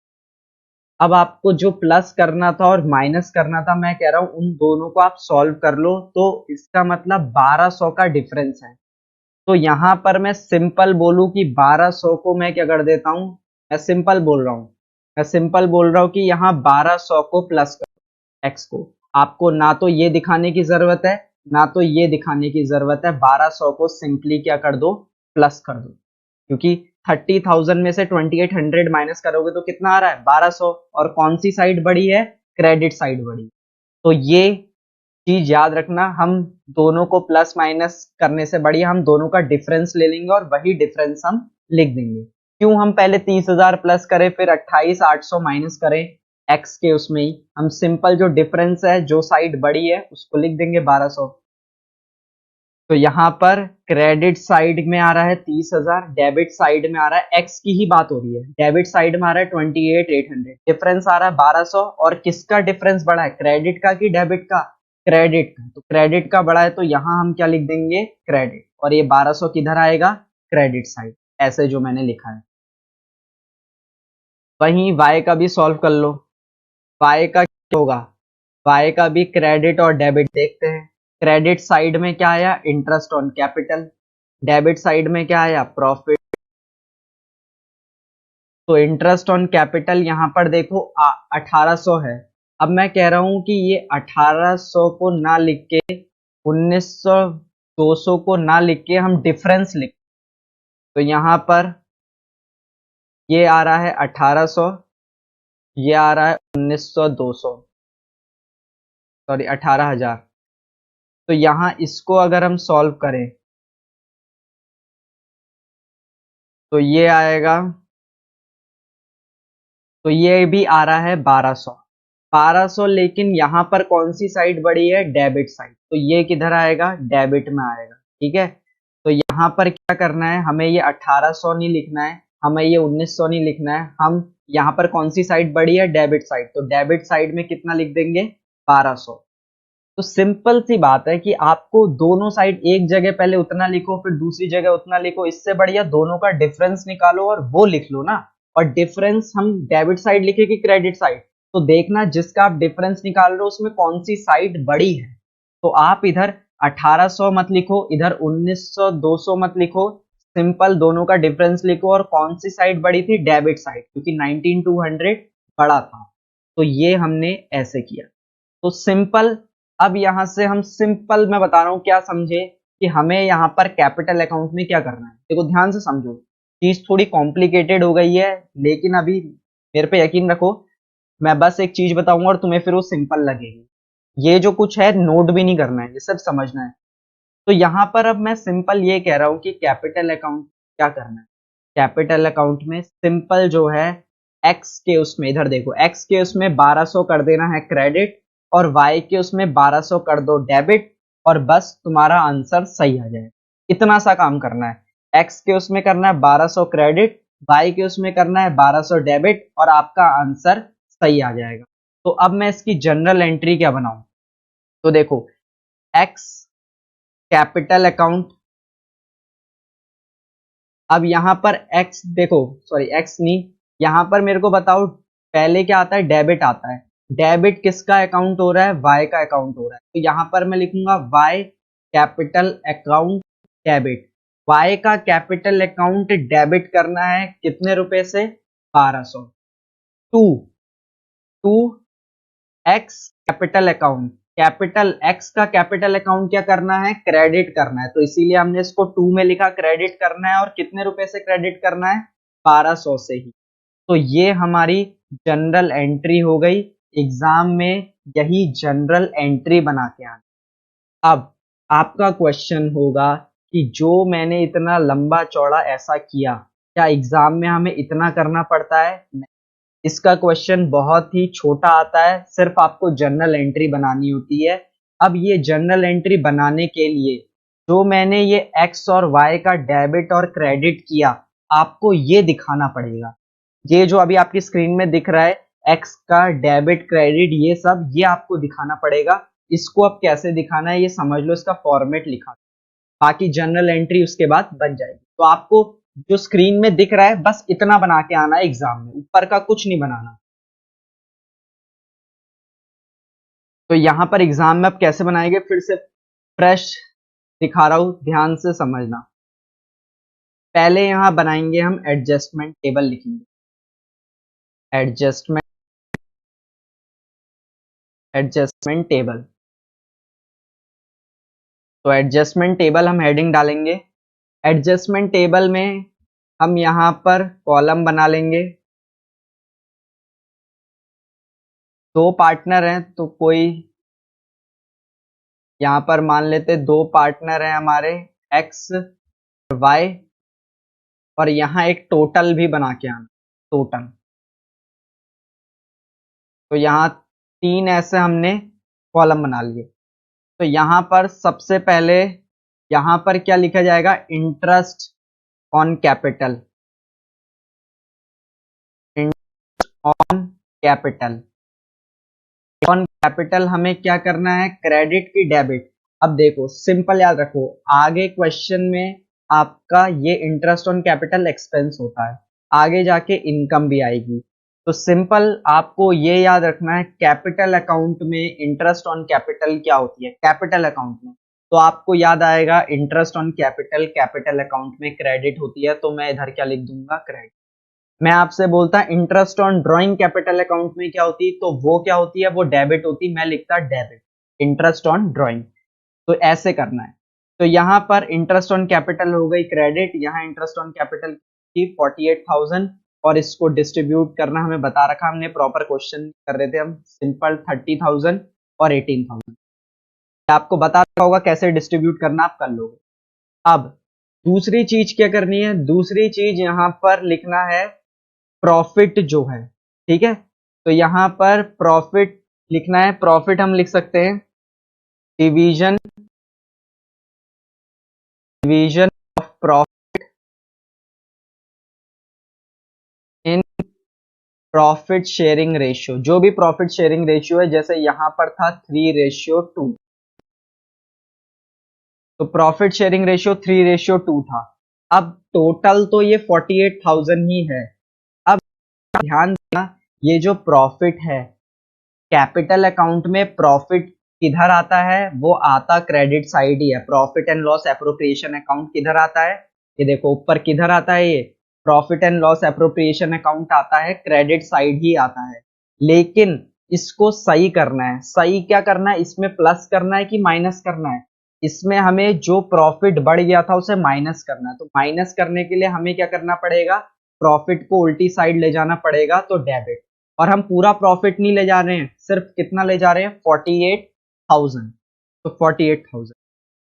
अब आपको जो प्लस करना था और माइनस करना था, मैं कह रहा हूं उन दोनों को आप सॉल्व कर लो, तो इसका मतलब 1200 का डिफरेंस है। तो यहां पर मैं सिंपल बोलूं कि 1200 को मैं क्या कर देता हूं, मैं सिंपल बोल रहा हूं, मैं सिंपल बोल रहा हूं कि यहां 1200 को प्लस करो एक्स को। आपको ना तो ये दिखाने की जरूरत है ना तो ये दिखाने की जरूरत है, 1200 को सिंपली क्या कर दो प्लस कर दो, क्योंकि 30,000 में से 2800 माइनस करोगे तो कितना आ रहा है 1200, और कौन सी साइड बढ़ी है क्रेडिट साइड बढ़ी। तो ये चीज याद रखना, हम दोनों को प्लस माइनस करने से बढ़िया हम दोनों का डिफरेंस ले लेंगे और वही डिफरेंस हम लिख देंगे। क्यों हम पहले 30,000 प्लस करें फिर 28,800 माइनस करें एक्स के उसमें ही? हम सिंपल जो डिफरेंस है, जो साइड बड़ी है उसको लिख देंगे 1200। तो यहाँ पर क्रेडिट साइड में आ रहा है 30,000, डेबिट साइड में आ रहा है, एक्स की ही बात हो रही है, डेबिट साइड में आ रहा है 28,800, डिफरेंस आ रहा है 1200। और किसका डिफरेंस बड़ा है, क्रेडिट का कि डेबिट का? क्रेडिट का। तो क्रेडिट का बड़ा है तो यहाँ हम क्या लिख देंगे, क्रेडिट। और ये 1200 किधर आएगा, क्रेडिट साइड, ऐसे जो मैंने लिखा है। वहीं y का भी सॉल्व कर लो। y का क्या होगा, y का भी क्रेडिट और डेबिट देखते हैं। क्रेडिट साइड में क्या आया, interest on capital. Debit side में क्या आया, प्रॉफिट। तो इंटरेस्ट ऑन कैपिटल यहाँ पर देखो 1800 है। अब मैं कह रहा हूं कि ये 1800 को ना लिख के 1900 200 को ना लिख के हम डिफरेंस लिख। तो यहाँ पर ये आ रहा है 1800, ये आ रहा है 1900 200, सॉरी 18,000। तो यहाँ इसको अगर हम सॉल्व करें तो ये आएगा, तो ये भी आ रहा है 1200। 1200, लेकिन यहाँ पर कौन सी साइड बड़ी है, डेबिट साइड, तो ये किधर आएगा, डेबिट में आएगा। ठीक है, तो यहाँ पर क्या करना है, हमें ये 1800 नहीं लिखना है, हमें ये 1900 नहीं लिखना है, हम यहाँ पर कौन सी साइड बड़ी है, डेबिट साइड, तो डेबिट साइड में कितना लिख देंगे, 1200। तो सिंपल सी बात है कि आपको दोनों साइड एक जगह पहले उतना लिखो फिर दूसरी जगह उतना लिखो, इससे बढ़िया दोनों का डिफरेंस निकालो और वो लिख लो ना। और डिफरेंस हम डेबिट साइड लिखे कि क्रेडिट साइड, तो देखना जिसका आप डिफरेंस निकाल रहे हो उसमें कौन सी साइड बड़ी है। तो आप इधर 1800 मत लिखो, इधर 1900 200 मत लिखो, सिंपल दोनों का डिफरेंस लिखो और कौन सी साइड बड़ी थी, डेबिट साइड, क्योंकि 19200 बड़ा था। तो ये हमने ऐसे किया। तो सिंपल, अब यहां से हम सिंपल मैं बता रहा हूं क्या समझे, कि हमें यहां पर कैपिटल अकाउंट में क्या करना है। देखो ध्यान से समझो, चीज थोड़ी कॉम्प्लिकेटेड हो गई है, लेकिन अभी मेरे पे यकीन रखो, मैं बस एक चीज बताऊंगा और तुम्हें फिर वो सिंपल लगेगी। ये जो कुछ है नोट भी नहीं करना है, ये सब समझना है। तो यहां पर अब मैं सिंपल ये कह रहा हूं कि कैपिटल अकाउंट क्या करना है। कैपिटल अकाउंट में सिंपल जो है, एक्स के उसमें, इधर देखो, एक्स के उसमें 1200 कर देना है क्रेडिट और वाई के उसमें 1200 कर दो डेबिट, और बस तुम्हारा आंसर सही आ जाए। इतना सा काम करना है, एक्स के उसमें करना है 1200 क्रेडिट, वाई के उसमें करना है 1200 डेबिट, और आपका आंसर सही आ जाएगा। तो अब मैं इसकी जनरल एंट्री क्या बनाऊं, तो देखो, एक्स कैपिटल अकाउंट, अब यहां पर x देखो, सॉरी x नहीं, यहां पर मेरे को बताओ पहले क्या आता है, डेबिट आता है। डेबिट किसका अकाउंट हो रहा है, y का अकाउंट हो रहा है, तो यहां पर मैं लिखूंगा y capital account debit. y का कैपिटल अकाउंट डेबिट करना है कितने रुपए से, 1200। To to X capital account, capital X का कैपिटल अकाउंट क्या करना है, क्रेडिट करना है, तो इसीलिए हमने इसको टू में लिखा, क्रेडिट करना है, और कितने रुपए से क्रेडिट करना है, 1200 से ही। तो ये हमारी जनरल एंट्री हो गई। एग्जाम में यही जनरल एंट्री बना के आना। अब आपका क्वेश्चन होगा कि जो मैंने इतना लंबा चौड़ा ऐसा किया, क्या एग्जाम में हमें इतना करना पड़ता है? इसका क्वेश्चन बहुत ही छोटा आता है, सिर्फ आपको जनरल एंट्री बनानी होती है। अब ये जनरल एंट्री बनाने के लिए जो मैंने ये एक्स और वाई का डेबिट और क्रेडिट किया, आपको ये दिखाना पड़ेगा। ये जो अभी आपकी स्क्रीन में दिख रहा है, एक्स का डेबिट क्रेडिट, ये सब ये आपको दिखाना पड़ेगा। इसको अब कैसे दिखाना है ये समझ लो, इसका फॉर्मेट लिखा, बाकी जनरल एंट्री उसके बाद बन जाएगी। तो आपको जो स्क्रीन में दिख रहा है बस इतना बना के आना है एग्जाम में, ऊपर का कुछ नहीं बनाना। तो यहां पर एग्जाम में अब कैसे बनाएंगे, फिर से फ्रेश दिखा रहा हूं, ध्यान से समझना। पहले यहां बनाएंगे हम एडजस्टमेंट टेबल लिखेंगे, एडजस्टमेंट एडजस्टमेंट टेबल। तो एडजस्टमेंट टेबल हम हेडिंग डालेंगे। एडजस्टमेंट टेबल में हम यहां पर कॉलम बना लेंगे। दो पार्टनर हैं तो कोई, यहां पर मान लेते दो पार्टनर हैं हमारे, एक्स और वाई। और यहाँ एक टोटल भी बना के आना, टोटल। तो यहाँ 3 ऐसे हमने कॉलम बना लिए। तो यहाँ पर सबसे पहले यहाँ पर क्या लिखा जाएगा, interest on capital, on capital. On capital हमें क्या करना है, क्रेडिट की डेबिट। अब देखो सिंपल याद रखो, आगे क्वेश्चन में आपका ये इंटरेस्ट ऑन कैपिटल एक्सपेंस होता है, आगे जाके इनकम भी आएगी। तो सिंपल आपको ये याद रखना है, कैपिटल अकाउंट में इंटरेस्ट ऑन कैपिटल क्या होती है, कैपिटल अकाउंट में। तो आपको याद आएगा interest on capital capital account में क्रेडिट होती है, तो मैं इधर क्या लिख दूंगा, क्रेडिट। मैं आपसे बोलता interest on drawing capital account में क्या होती, तो वो क्या होती है, वो डेबिट होती, मैं लिखता डेबिट, इंटरेस्ट ऑन ड्राइंग। तो ऐसे करना है। तो यहाँ पर इंटरेस्ट ऑन कैपिटल हो गई क्रेडिट, यहाँ इंटरेस्ट ऑन कैपिटल की 48,000, और इसको डिस्ट्रीब्यूट करना हमें बता रखा, हमने प्रॉपर क्वेश्चन कर रहे थे हम, सिंपल 30,000 और 18,000 आपको बता रखा होगा कैसे डिस्ट्रीब्यूट करना, आप कर लोगे। अब दूसरी चीज क्या करनी है, दूसरी चीज यहाँ पर लिखना है प्रॉफिट जो है, ठीक है। तो यहां पर प्रॉफिट लिखना है, प्रॉफिट हम लिख सकते हैं division, division of profit in profit sharing ratio. जो भी प्रॉफिट शेयरिंग रेशियो है, जैसे यहां पर था 3:2, तो प्रॉफिट शेयरिंग रेशियो 3:2 था। अब टोटल तो ये 48,000 ही है। अब ध्यान देना, ये जो प्रॉफिट है, कैपिटल अकाउंट में प्रॉफिट किधर आता है, वो आता क्रेडिट साइड ही है। Profit and loss appropriation account किधर आता है, ये देखो ऊपर किधर आता है, ये profit and loss appropriation account आता है, क्रेडिट साइड ही आता है। लेकिन इसको सही करना है, सही क्या करना है, इसमें प्लस करना है कि माइनस करना है, इसमें हमें जो प्रॉफिट बढ़ गया था उसे माइनस करना है। तो माइनस करने के लिए हमें क्या करना पड़ेगा, प्रॉफिट को उल्टी साइड ले जाना पड़ेगा, तो डेबिट। और हम पूरा प्रॉफिट नहीं ले जा रहे हैं, सिर्फ कितना ले जा रहे हैं, 48,000। तो 48,000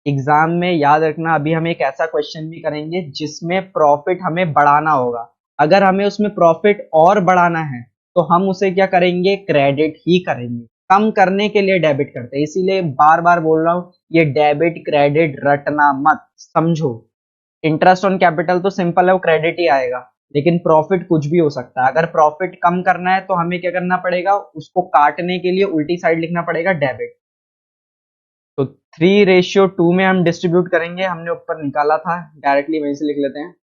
एग्जाम में याद रखना, अभी हम एक ऐसा क्वेश्चन भी करेंगे जिसमें प्रॉफिट हमें बढ़ाना होगा। अगर हमें उसमें प्रॉफिट और बढ़ाना है तो हम उसे क्या करेंगे, क्रेडिट ही करेंगे। कम करने के लिए डेबिट करते हैं, इसीलिए बार बार बोल रहा हूं, ये डेबिट क्रेडिट रटना मत, समझो। इंटरेस्ट ऑन कैपिटल तो सिंपल है, वो क्रेडिट ही आएगा, लेकिन प्रॉफिट कुछ भी हो सकता है। अगर प्रॉफिट कम करना है तो हमें क्या करना पड़ेगा, उसको काटने के लिए उल्टी साइड लिखना पड़ेगा डेबिट। तो 3:2 में हम डिस्ट्रीब्यूट करेंगे, हमने ऊपर निकाला था, डायरेक्टली वहीं से लिख लेते हैं।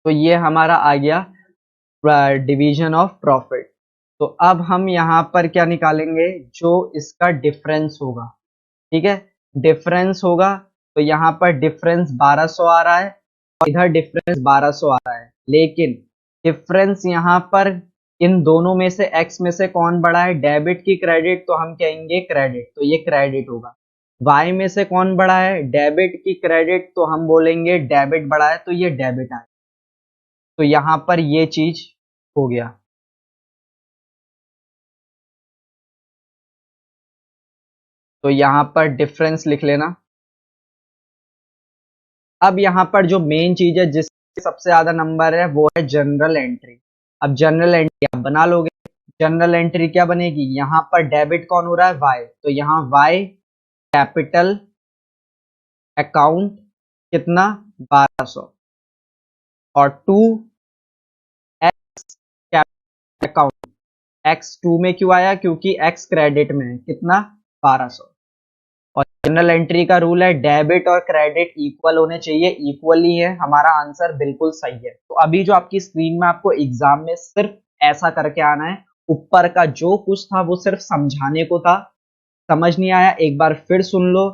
तो ये हमारा आ गया डिवीजन ऑफ प्रॉफिट। तो अब हम यहाँ पर क्या निकालेंगे, जो इसका डिफरेंस होगा, ठीक है, डिफरेंस होगा। तो यहाँ पर डिफरेंस 1200 आ रहा है और इधर डिफरेंस 1200 आ रहा है, लेकिन डिफरेंस यहाँ पर इन दोनों में से एक्स में से कौन बड़ा है, डेबिट की क्रेडिट, तो हम कहेंगे क्रेडिट, तो ये क्रेडिट होगा। वाई में से कौन बड़ा है, डेबिट की क्रेडिट, तो हम बोलेंगे डेबिट बड़ा है, तो ये डेबिट है। तो यहाँ पर ये चीज हो गया। तो यहाँ पर डिफरेंस लिख लेना। अब यहाँ पर जो मेन चीज है, जिसके सबसे ज्यादा नंबर है, वो है जनरल एंट्री। अब जनरल एंट्री आप बना लोगे। जनरल एंट्री क्या बनेगी, यहाँ पर डेबिट कौन हो रहा है, वाई, तो यहाँ वाई कैपिटल अकाउंट कितना, 1200, और 2 एक्स कैपिटल अकाउंट, एक्स 2 में क्यों आया, क्योंकि एक्स क्रेडिट में है, कितना, 1200। और जनरल एंट्री का रूल है डेबिट और क्रेडिट इक्वल होने चाहिए, इक्वल ही है, हमारा आंसर बिल्कुल सही है। तो अभी जो आपकी स्क्रीन में आपको एग्जाम में सिर्फ ऐसा करके आना है, ऊपर का जो कुछ था वो सिर्फ समझाने को था। समझ नहीं आया एक बार फिर सुन लो।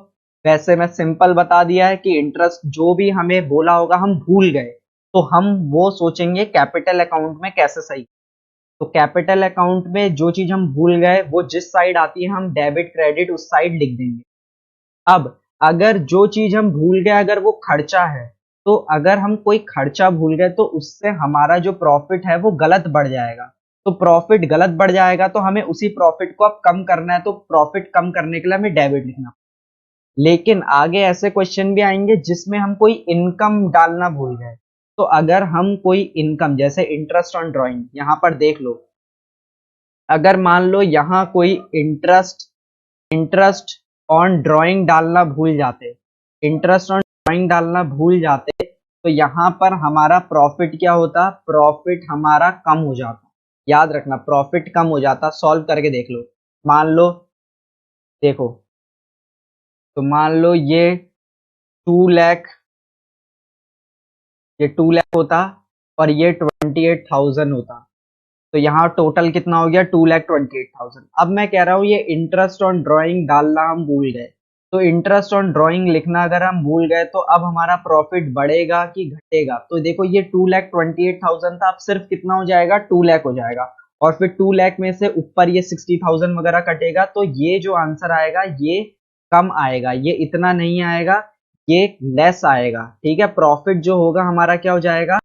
वैसे मैं सिंपल बता दिया है कि इंटरेस्ट जो भी हमें बोला होगा हम भूल गए, तो हम वो सोचेंगे कैपिटल अकाउंट में कैसे सही। तो कैपिटल अकाउंट में जो चीज हम भूल गए, वो जिस साइड आती है हम डेबिट क्रेडिट उस साइड लिख देंगे। अब अगर जो चीज हम भूल गए, अगर वो खर्चा है, तो अगर हम कोई खर्चा भूल गए तो उससे हमारा जो प्रॉफिट है वो गलत बढ़ जाएगा। तो प्रॉफिट गलत बढ़ जाएगा, तो हमें उसी प्रॉफिट को अब कम करना है, तो प्रॉफिट कम करने के लिए हमें डेबिट लिखना। लेकिन आगे ऐसे क्वेश्चन भी आएंगे जिसमें हम कोई इनकम डालना भूल गए। तो अगर हम कोई इनकम, जैसे इंटरेस्ट ऑन ड्राइंग, यहां पर देख लो, अगर मान लो यहां कोई इंटरेस्ट ऑन ड्राइंग डालना भूल जाते, इंटरेस्ट ऑन ड्राइंग डालना भूल जाते, तो यहां पर हमारा प्रॉफिट क्या होता, प्रॉफिट हमारा कम हो जाता। याद रखना, प्रॉफिट कम हो जाता। सॉल्व करके देख लो, मान लो, देखो, तो मान लो ये 2 लाख, ये 2 लाख होता और ये 28,000 होता, तो यहाँ टोटल कितना हो गया, 2,28,000। अब मैं कह रहा हूँ ये इंटरेस्ट ऑन ड्राइंग डालना हम भूल गए, तो इंटरेस्ट ऑन ड्राइंग लिखना अगर हम भूल गए, तो अब हमारा प्रॉफिट बढ़ेगा कि घटेगा। तो देखो ये 2,28,000 था, अब सिर्फ कितना हो जाएगा, 2 लाख हो जाएगा। और फिर 2 लाख में से ऊपर ये 60,000 वगैरह कटेगा, तो ये जो आंसर आएगा ये कम आएगा, ये इतना नहीं आएगा, ये लेस आएगा। ठीक है, प्रॉफिट जो होगा हमारा क्या हो जाएगा।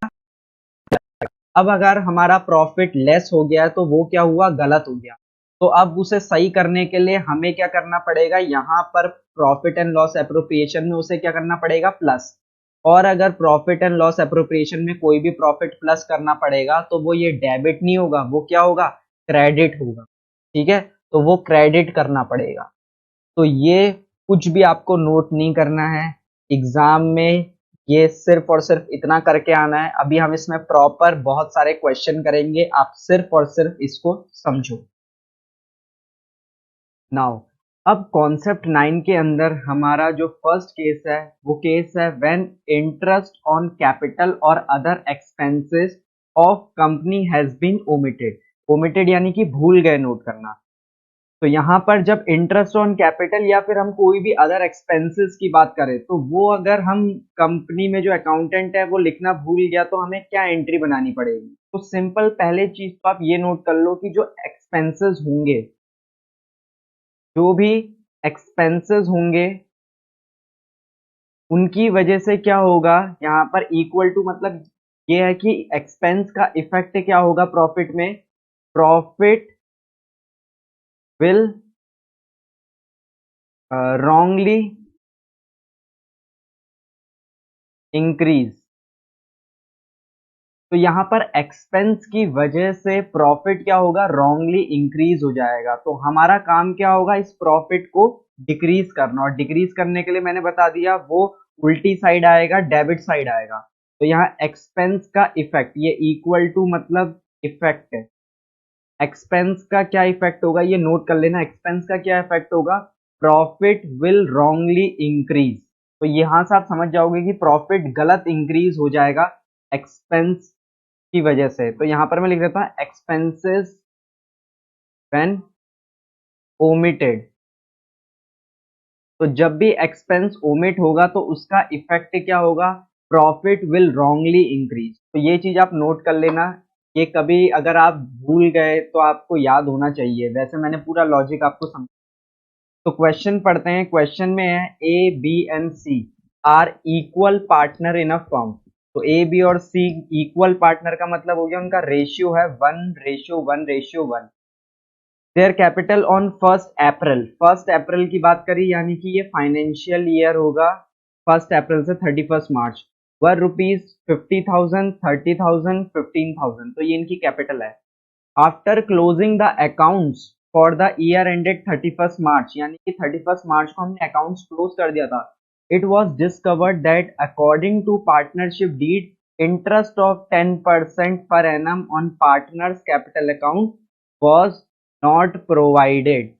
अब अगर हमारा प्रॉफिट लेस हो गया तो वो क्या हुआ, गलत हो गया। तो अब उसे सही करने के लिए हमें क्या करना पड़ेगा, यहाँ पर प्रॉफिट एंड लॉस एप्रोप्रिएशन में उसे क्या करना पड़ेगा, प्लस। और अगर प्रॉफिट एंड लॉस एप्रोप्रिएशन में कोई भी प्रॉफिट प्लस करना पड़ेगा, तो वो ये डेबिट नहीं होगा, वो क्या होगा, क्रेडिट होगा। ठीक है, तो वो क्रेडिट करना पड़ेगा। तो ये कुछ भी आपको नोट नहीं करना है एग्जाम में, ये सिर्फ और सिर्फ इतना करके आना है। अभी हम इसमें प्रॉपर बहुत सारे क्वेश्चन करेंगे, आप सिर्फ और सिर्फ इसको समझो। नाउ, अब कॉन्सेप्ट 9 के अंदर हमारा जो फर्स्ट केस है, वो केस है व्हेन इंटरेस्ट ऑन कैपिटल और other expenses of company has been omitted. Omitted यानी कि भूल गए नोट करना। तो यहाँ पर जब इंटरेस्ट ऑन कैपिटल या फिर हम कोई भी अदर एक्सपेंसेस की बात करें, तो वो अगर हम कंपनी में जो अकाउंटेंट है वो लिखना भूल गया, तो हमें क्या एंट्री बनानी पड़ेगी। तो सिंपल पहले चीज तो आप ये नोट कर लो कि जो एक्सपेंसेस होंगे, जो भी एक्सपेंसेस होंगे, उनकी वजह से क्या होगा, यहाँ पर इक्वल टू, मतलब ये है कि एक्सपेंस का इफेक्ट क्या होगा प्रॉफिट में, प्रॉफिट विल wrongly इंक्रीज। तो यहाँ पर एक्सपेंस की वजह से प्रॉफिट क्या होगा, रॉन्गली इंक्रीज हो जाएगा। तो हमारा काम क्या होगा, इस प्रॉफिट को डिक्रीज करना, और डिक्रीज करने के लिए मैंने बता दिया वो उल्टी साइड आएगा, डेबिट साइड आएगा। तो यहाँ एक्सपेंस का इफेक्ट, ये इक्वल टू मतलब इफेक्ट है, एक्सपेंस का क्या इफेक्ट होगा ये नोट कर लेना। एक्सपेंस का क्या इफेक्ट होगा, प्रॉफिट विल रॉन्गली इंक्रीज। तो यहां से आप समझ जाओगे कि प्रॉफिट गलत इंक्रीज हो जाएगा एक्सपेंस की वजह से। तो यहां पर मैं लिख देता हूं एक्सपेंसेस व्हेन ओमिटेड। तो जब भी एक्सपेंस ओमिट होगा तो उसका इफेक्ट क्या होगा, प्रॉफिट विल रॉन्गली इंक्रीज। तो ये चीज आप नोट कर लेना, ये कभी अगर आप भूल गए तो आपको याद होना चाहिए। वैसे मैंने पूरा लॉजिक आपको समझ। तो क्वेश्चन पढ़ते हैं। क्वेश्चन में है A B and C are equal partner in a firm. तो ए बी और सी इक्वल पार्टनर का मतलब हो गया उनका रेशियो है 1:1:1। देयर कैपिटल ऑन 1 अप्रैल, 1 अप्रैल की बात करी, यानी कि ये फाइनेंशियल ईयर होगा 1 अप्रैल से 31 मार्च। वर रुपीज 50,000, 30,000, 15,000, तो ये इनकी कैपिटल है। After closing the accounts for the year ended 31 मार्च, यानी कि 31 मार्च को हमने अकाउंट्स क्लोज कर दिया था। It was discovered that according to partnership deed interest of 10% per annum on partners capital account was not provided.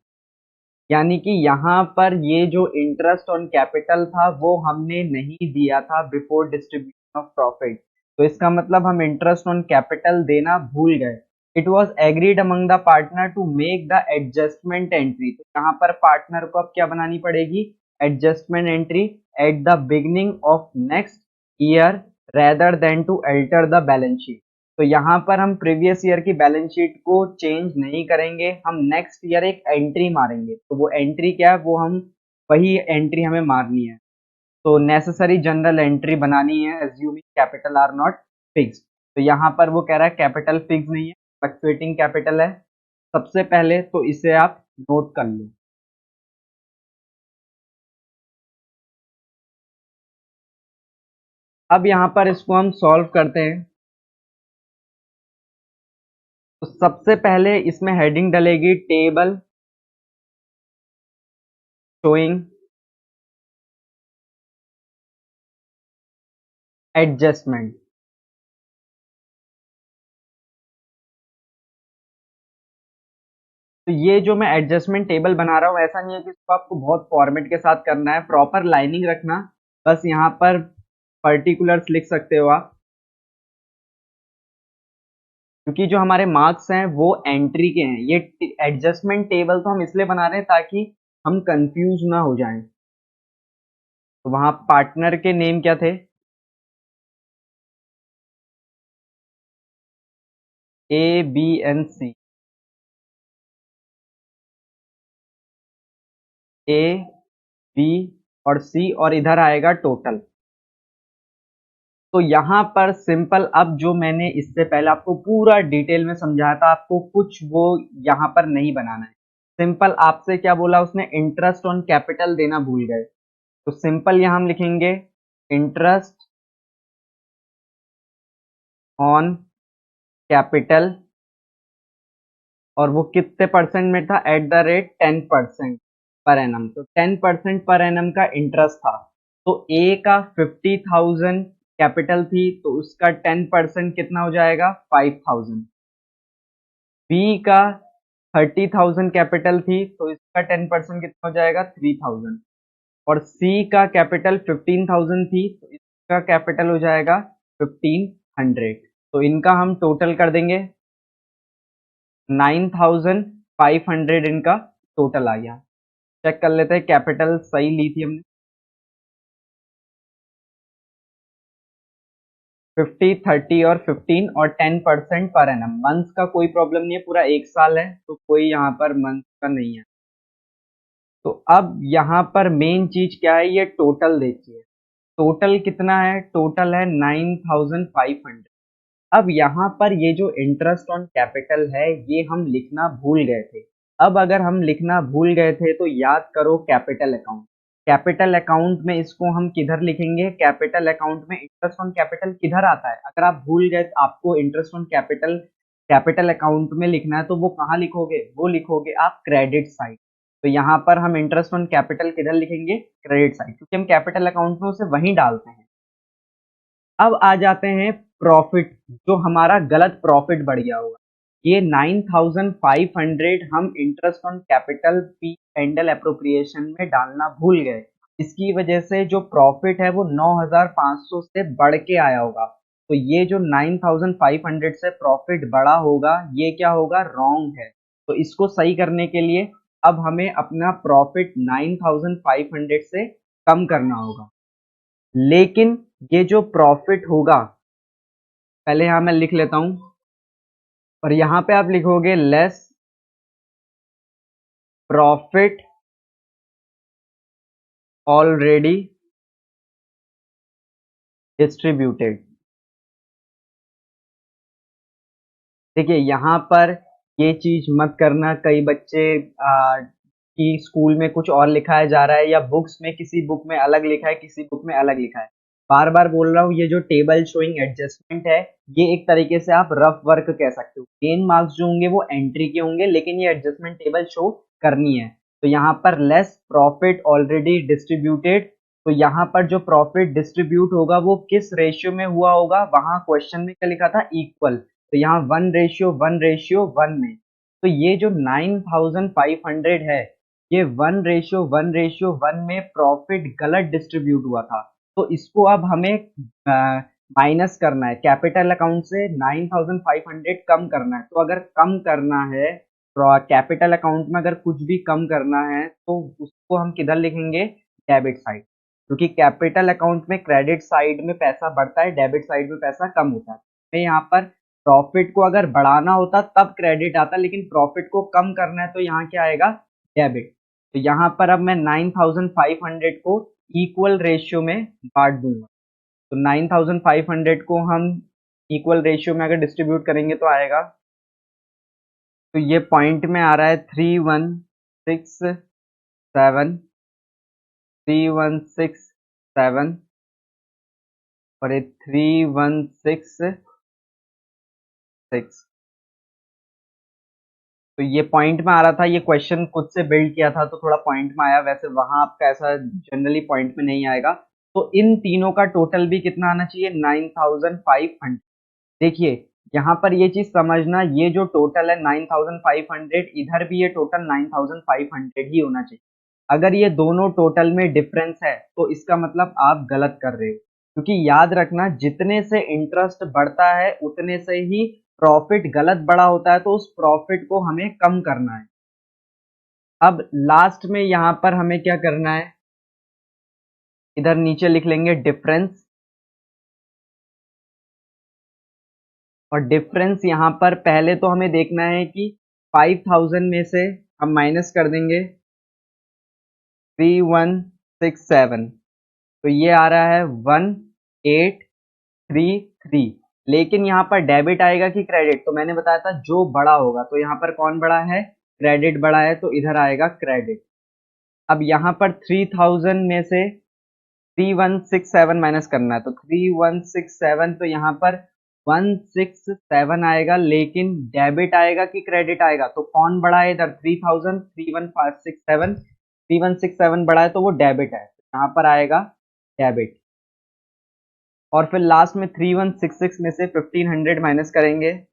यानी कि यहाँ पर ये जो इंटरेस्ट ऑन कैपिटल था वो हमने नहीं दिया था बिफोर डिस्ट्रीब्यूशन ऑफ प्रॉफिट। तो इसका मतलब हम इंटरेस्ट ऑन कैपिटल देना भूल गए। It was agreed among the partner to make the adjustment entry. तो यहाँ पर पार्टनर को अब क्या बनानी पड़ेगी, adjustment entry at the beginning of next year rather than to alter the balance sheet. तो यहाँ पर हम प्रीवियस ईयर की बैलेंस शीट को चेंज नहीं करेंगे, हम नेक्स्ट ईयर एक एंट्री मारेंगे। तो वो एंट्री क्या है, वो हम वही एंट्री हमें मारनी है। तो नेसेसरी जनरल एंट्री बनानी है assuming capital R not fixed. तो यहाँ पर वो कह रहा है कैपिटल फिक्स नहीं है, फ्लक्चुएटिंग कैपिटल है। सबसे पहले तो इसे आप नोट कर लो। अब यहां पर इसको हम सॉल्व करते हैं। तो सबसे पहले इसमें हेडिंग डलेगी टेबल शोइंग एडजस्टमेंट। तो ये जो मैं एडजस्टमेंट टेबल बना रहा हूँ, ऐसा नहीं है कि इसको आपको बहुत फॉर्मेट के साथ करना है, प्रॉपर लाइनिंग रखना। बस यहाँ पर पर्टिकुलर्स लिख सकते हो आप, क्योंकि जो हमारे मार्क्स हैं वो एंट्री के हैं। ये एडजस्टमेंट टेबल तो हम इसलिए बना रहे हैं ताकि हम कंफ्यूज ना हो जाएं। तो वहां पार्टनर के नेम क्या थे? A B and C, A B और C, और इधर आएगा टोटल। तो यहाँ पर सिंपल, अब जो मैंने इससे पहले आपको पूरा डिटेल में समझाया था, आपको कुछ वो यहाँ पर नहीं बनाना है। सिंपल आपसे क्या बोला उसने? इंटरेस्ट ऑन कैपिटल देना भूल गए। तो सिंपल यहाँ हम लिखेंगे इंटरेस्ट ऑन कैपिटल, और वो कितने परसेंट में था? At the rate 10% per annum. तो 10% पर एनम का इंटरेस्ट था। तो ए का 50,000 कैपिटल थी, तो उसका 10% कितना हो जाएगा? 5,000। बी का 30,000 कैपिटल थी, तो इसका 10% कितना हो जाएगा? 3,000। और सी का कैपिटल 15,000 थी, तो इसका कैपिटल हो जाएगा 1,500। तो इनका हम टोटल कर देंगे, 9,500 इनका टोटल आ गया। चेक कर लेते हैं, कैपिटल सही ली थी हमने। 50, 30 और 15 और 10% पर एनम। मंथ्स का कोई प्रॉब्लम नहीं है, पूरा एक साल है, तो कोई यहाँ पर मंथ का नहीं है। तो अब यहाँ पर मेन चीज क्या है? ये टोटल देखिए, टोटल कितना है? टोटल है 9,500। अब यहाँ पर ये जो इंटरेस्ट ऑन कैपिटल है, ये हम लिखना भूल गए थे। अब अगर हम लिखना भूल गए थे तो याद करो कैपिटल अकाउंट। कैपिटल अकाउंट में इसको हम किधर लिखेंगे? कैपिटल अकाउंट में इंटरेस्ट ऑन कैपिटल किधर आता है? अगर आप भूल गए तो आपको interest on capital capital account में लिखना है, तो वो कहाँ लिखोगे? वो लिखोगे आप क्रेडिट साइड। तो यहाँ पर हम इंटरेस्ट ऑन कैपिटल किधर लिखेंगे? क्रेडिट साइड, क्योंकि हम कैपिटल अकाउंट में उसे वहीं डालते हैं। अब आ जाते हैं प्रॉफिट, जो हमारा गलत प्रॉफिट बढ़ गया होगा। ये 9,500 हम interest on capital P and L appropriation में डालना भूल गए। इसकी वजह से जो प्रॉफिट है वो 9,500 से बढ़ के आया होगा। तो ये जो 9,500 से प्रॉफिट बढ़ा होगा, ये क्या होगा? रॉन्ग है। तो इसको सही करने के लिए अब हमें अपना प्रॉफिट 9,500 से कम करना होगा। लेकिन ये जो प्रॉफिट होगा, पहले यहां मैं लिख लेता हूं, और यहां पे आप लिखोगे लेस प्रॉफिट ऑलरेडी डिस्ट्रीब्यूटेड। देखिए यहां पर ये चीज मत करना, कई बच्चे कि स्कूल में कुछ और लिखाया जा रहा है, या बुक्स में किसी बुक में अलग लिखा है, किसी बुक में अलग लिखा है। बार बार बोल रहा हूँ, ये जो टेबल शोइंग एडजस्टमेंट है, ये एक तरीके से आप रफ वर्क कह सकते हो। मेन मार्क्स जो होंगे वो एंट्री के होंगे, लेकिन ये एडजस्टमेंट टेबल शो करनी है। तो यहाँ पर लेस प्रॉफिट ऑलरेडी डिस्ट्रीब्यूटेड, तो यहाँ पर जो प्रॉफिट डिस्ट्रीब्यूट होगा वो किस रेशियो में हुआ होगा? वहां क्वेश्चन में क्या लिखा था? इक्वल। तो यहाँ 1:1:1 में। तो ये जो 9,500 है, ये 1:1:1 में प्रॉफिट गलत डिस्ट्रीब्यूट हुआ था। तो इसको अब हमें माइनस करना है, कैपिटल अकाउंट से 9,500 कम करना है। तो अगर कम करना है, कैपिटल अकाउंट में अगर कुछ भी कम करना है, तो उसको हम किधर लिखेंगे? Debit side. क्योंकि कैपिटल अकाउंट में क्रेडिट साइड में पैसा बढ़ता है, डेबिट साइड में पैसा कम होता है। तो यहाँ पर प्रॉफिट को अगर बढ़ाना होता तब क्रेडिट आता, लेकिन प्रॉफिट को कम करना है तो यहाँ क्या आएगा? डेबिट। तो यहाँ पर अब मैं 9,500 को इक्वल रेशियो में बांट दूंगा। तो 9,500 को हम इक्वल रेशियो में अगर डिस्ट्रीब्यूट करेंगे तो आएगा तो ये पॉइंट में आ रहा है 3167, 3167 और ये 3166। तो ये पॉइंट में आ रहा था, ये क्वेश्चन खुद से बिल्ड किया था तो थोड़ा पॉइंट में आया, वैसे वहां आपका ऐसा जनरली पॉइंट में नहीं आएगा। तो इन तीनों का टोटल भी कितना आना चाहिए, 9500। देखिए यहाँ पर ये चीज समझना, ये जो टोटल है 9500, इधर भी ये टोटल 9500 ही होना चाहिए। अगर ये दोनों टोटल में डिफरेंस है तो इसका मतलब आप गलत कर रहे हो, क्योंकि याद रखना जितने से इंटरेस्ट बढ़ता है उतने से ही प्रॉफिट गलत बड़ा होता है, तो उस प्रॉफिट को हमें कम करना है। अब लास्ट में यहाँ पर हमें क्या करना है, इधर नीचे लिख लेंगे डिफरेंस, और डिफरेंस यहाँ पर पहले तो हमें देखना है कि 5000 में से हम माइनस कर देंगे 3167, तो ये आ रहा है 1833। लेकिन यहाँ पर डेबिट आएगा कि क्रेडिट, तो मैंने बताया था जो बड़ा होगा, तो यहाँ पर कौन बड़ा है, क्रेडिट बड़ा है, तो इधर आएगा क्रेडिट। अब यहाँ पर 3000 में से 3167 माइनस करना है, तो 3167, तो यहाँ पर 167 आएगा, लेकिन डेबिट आएगा कि क्रेडिट आएगा, तो कौन बड़ा है इधर, 3000, 31567, 3167 बड़ा है तो वो डेबिट है, यहाँ पर आएगा डेबिट। और फिर लास्ट में 3166 में से 1500 माइनस करेंगे,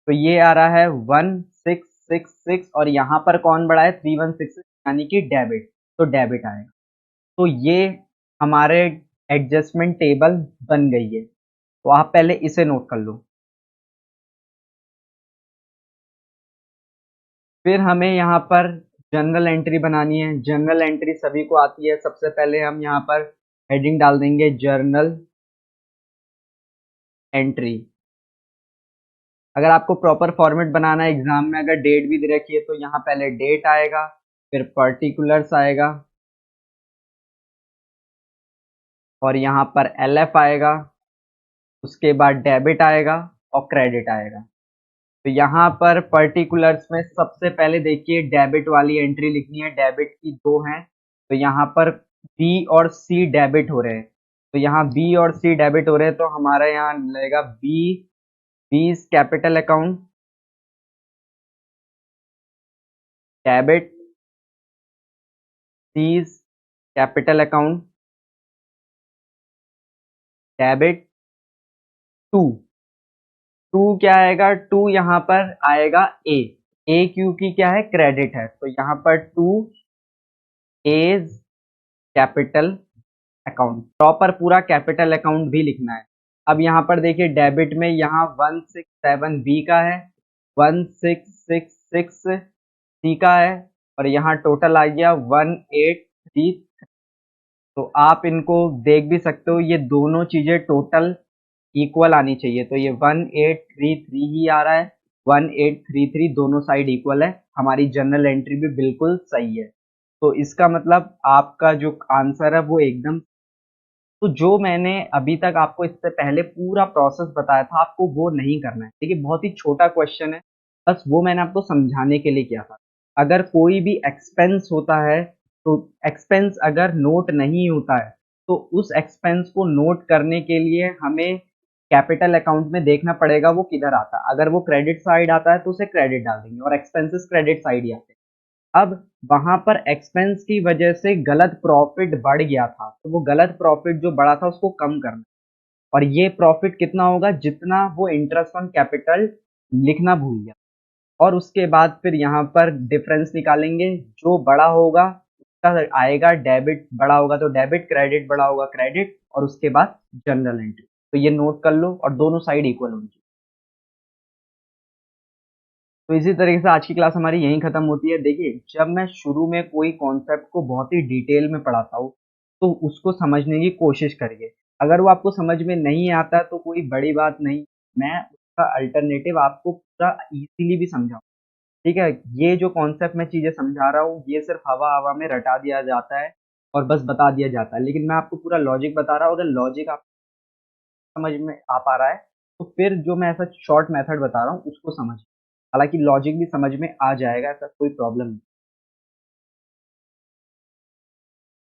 तो ये आ रहा है 1666, और यहाँ पर कौन बड़ा है, 3166, यानी कि डेबिट, तो डेबिट आएगा। तो ये हमारे एडजस्टमेंट टेबल बन गई है, तो आप पहले इसे नोट कर लो। फिर हमें यहाँ पर जर्नल एंट्री बनानी है। जर्नल एंट्री सभी को आती है। सबसे पहले हम यहाँ पर हेडिंग डाल देंगे जर्नल एंट्री। अगर आपको प्रॉपर फॉर्मेट बनाना है, एग्जाम में अगर डेट भी दे रखी है, तो यहाँ पहले डेट आएगा, फिर पर्टिकुलर्स आएगा, और यहाँ पर एलएफ आएगा, उसके बाद डेबिट आएगा और क्रेडिट आएगा। तो यहाँ पर पर्टिकुलर्स में सबसे पहले देखिए डेबिट वाली एंट्री लिखनी है। डेबिट की दो हैं, तो यहाँ पर बी और सी डेबिट हो रहे हैं, तो यहाँ बी और सी डेबिट हो रहे हैं, तो हमारा यहाँ लगेगा B, B's capital account debit, C's capital account debit, to, to क्या आएगा, टू यहाँ पर आएगा ए क्यू की क्या है, क्रेडिट है, तो यहाँ पर to A's capital account, proper पूरा कैपिटल अकाउंट भी लिखना है। अब यहाँ पर देखिए डेबिट में यहाँ 167 बी का है, 1666 सी का है, और यहाँ टोटल आ गया 1833। तो आप इनको देख भी सकते हो, ये दोनों चीजें टोटल इक्वल आनी चाहिए, तो ये 1833 ही आ रहा है, 1833 दोनों साइड इक्वल है, हमारी जनरल एंट्री भी बिल्कुल सही है। तो इसका मतलब आपका जो आंसर है वो एकदम। तो जो मैंने अभी तक आपको इससे पहले पूरा प्रोसेस बताया था, आपको वो नहीं करना है। देखिए बहुत ही छोटा क्वेश्चन है, बस वो मैंने आपको समझाने के लिए किया था। अगर कोई भी एक्सपेंस होता है, तो एक्सपेंस अगर नोट नहीं होता है, तो उस एक्सपेंस को नोट करने के लिए हमें कैपिटल अकाउंट में देखना पड़ेगा वो किधर आता है। अगर वो क्रेडिट साइड आता है तो उसे क्रेडिट डाल देंगे, और एक्सपेंसेस क्रेडिट साइड ही आते हैं। अब वहां पर एक्सपेंस की वजह से गलत प्रॉफिट बढ़ गया था, तो वो गलत प्रॉफिट जो बढ़ा था उसको कम करना, और ये प्रॉफिट कितना होगा, जितना वो इंटरेस्ट ऑन कैपिटल लिखना भूल गया। और उसके बाद फिर यहाँ पर डिफरेंस निकालेंगे, जो बड़ा होगा उसका आएगा डेबिट, बड़ा होगा तो डेबिट, क्रेडिट बड़ा होगा क्रेडिट, और उसके बाद जनरल एंट्री। तो ये नोट कर लो, और दोनों साइड इक्वल होनी चाहिए। तो इसी तरीके से आज की क्लास हमारी यहीं खत्म होती है। देखिए जब मैं शुरू में कोई कॉन्सेप्ट को बहुत ही डिटेल में पढ़ाता हूँ, तो उसको समझने की कोशिश करिए। अगर वो आपको समझ में नहीं आता तो कोई बड़ी बात नहीं, मैं उसका अल्टरनेटिव आपको पूरा इजीली भी समझाऊँ। ठीक है, ये जो कॉन्सेप्ट मैं चीजें समझा रहा हूँ, ये सिर्फ हवा हवा में रटा दिया जाता है और बस बता दिया जाता है, लेकिन मैं आपको पूरा लॉजिक बता रहा हूँ। अगर लॉजिक आप समझ में आ पा रहा है तो फिर जो मैं ऐसा शॉर्ट मेथड बता रहा हूँ उसको समझ, हालांकि लॉजिक भी समझ में आ जाएगा, ऐसा कोई प्रॉब्लम नहीं।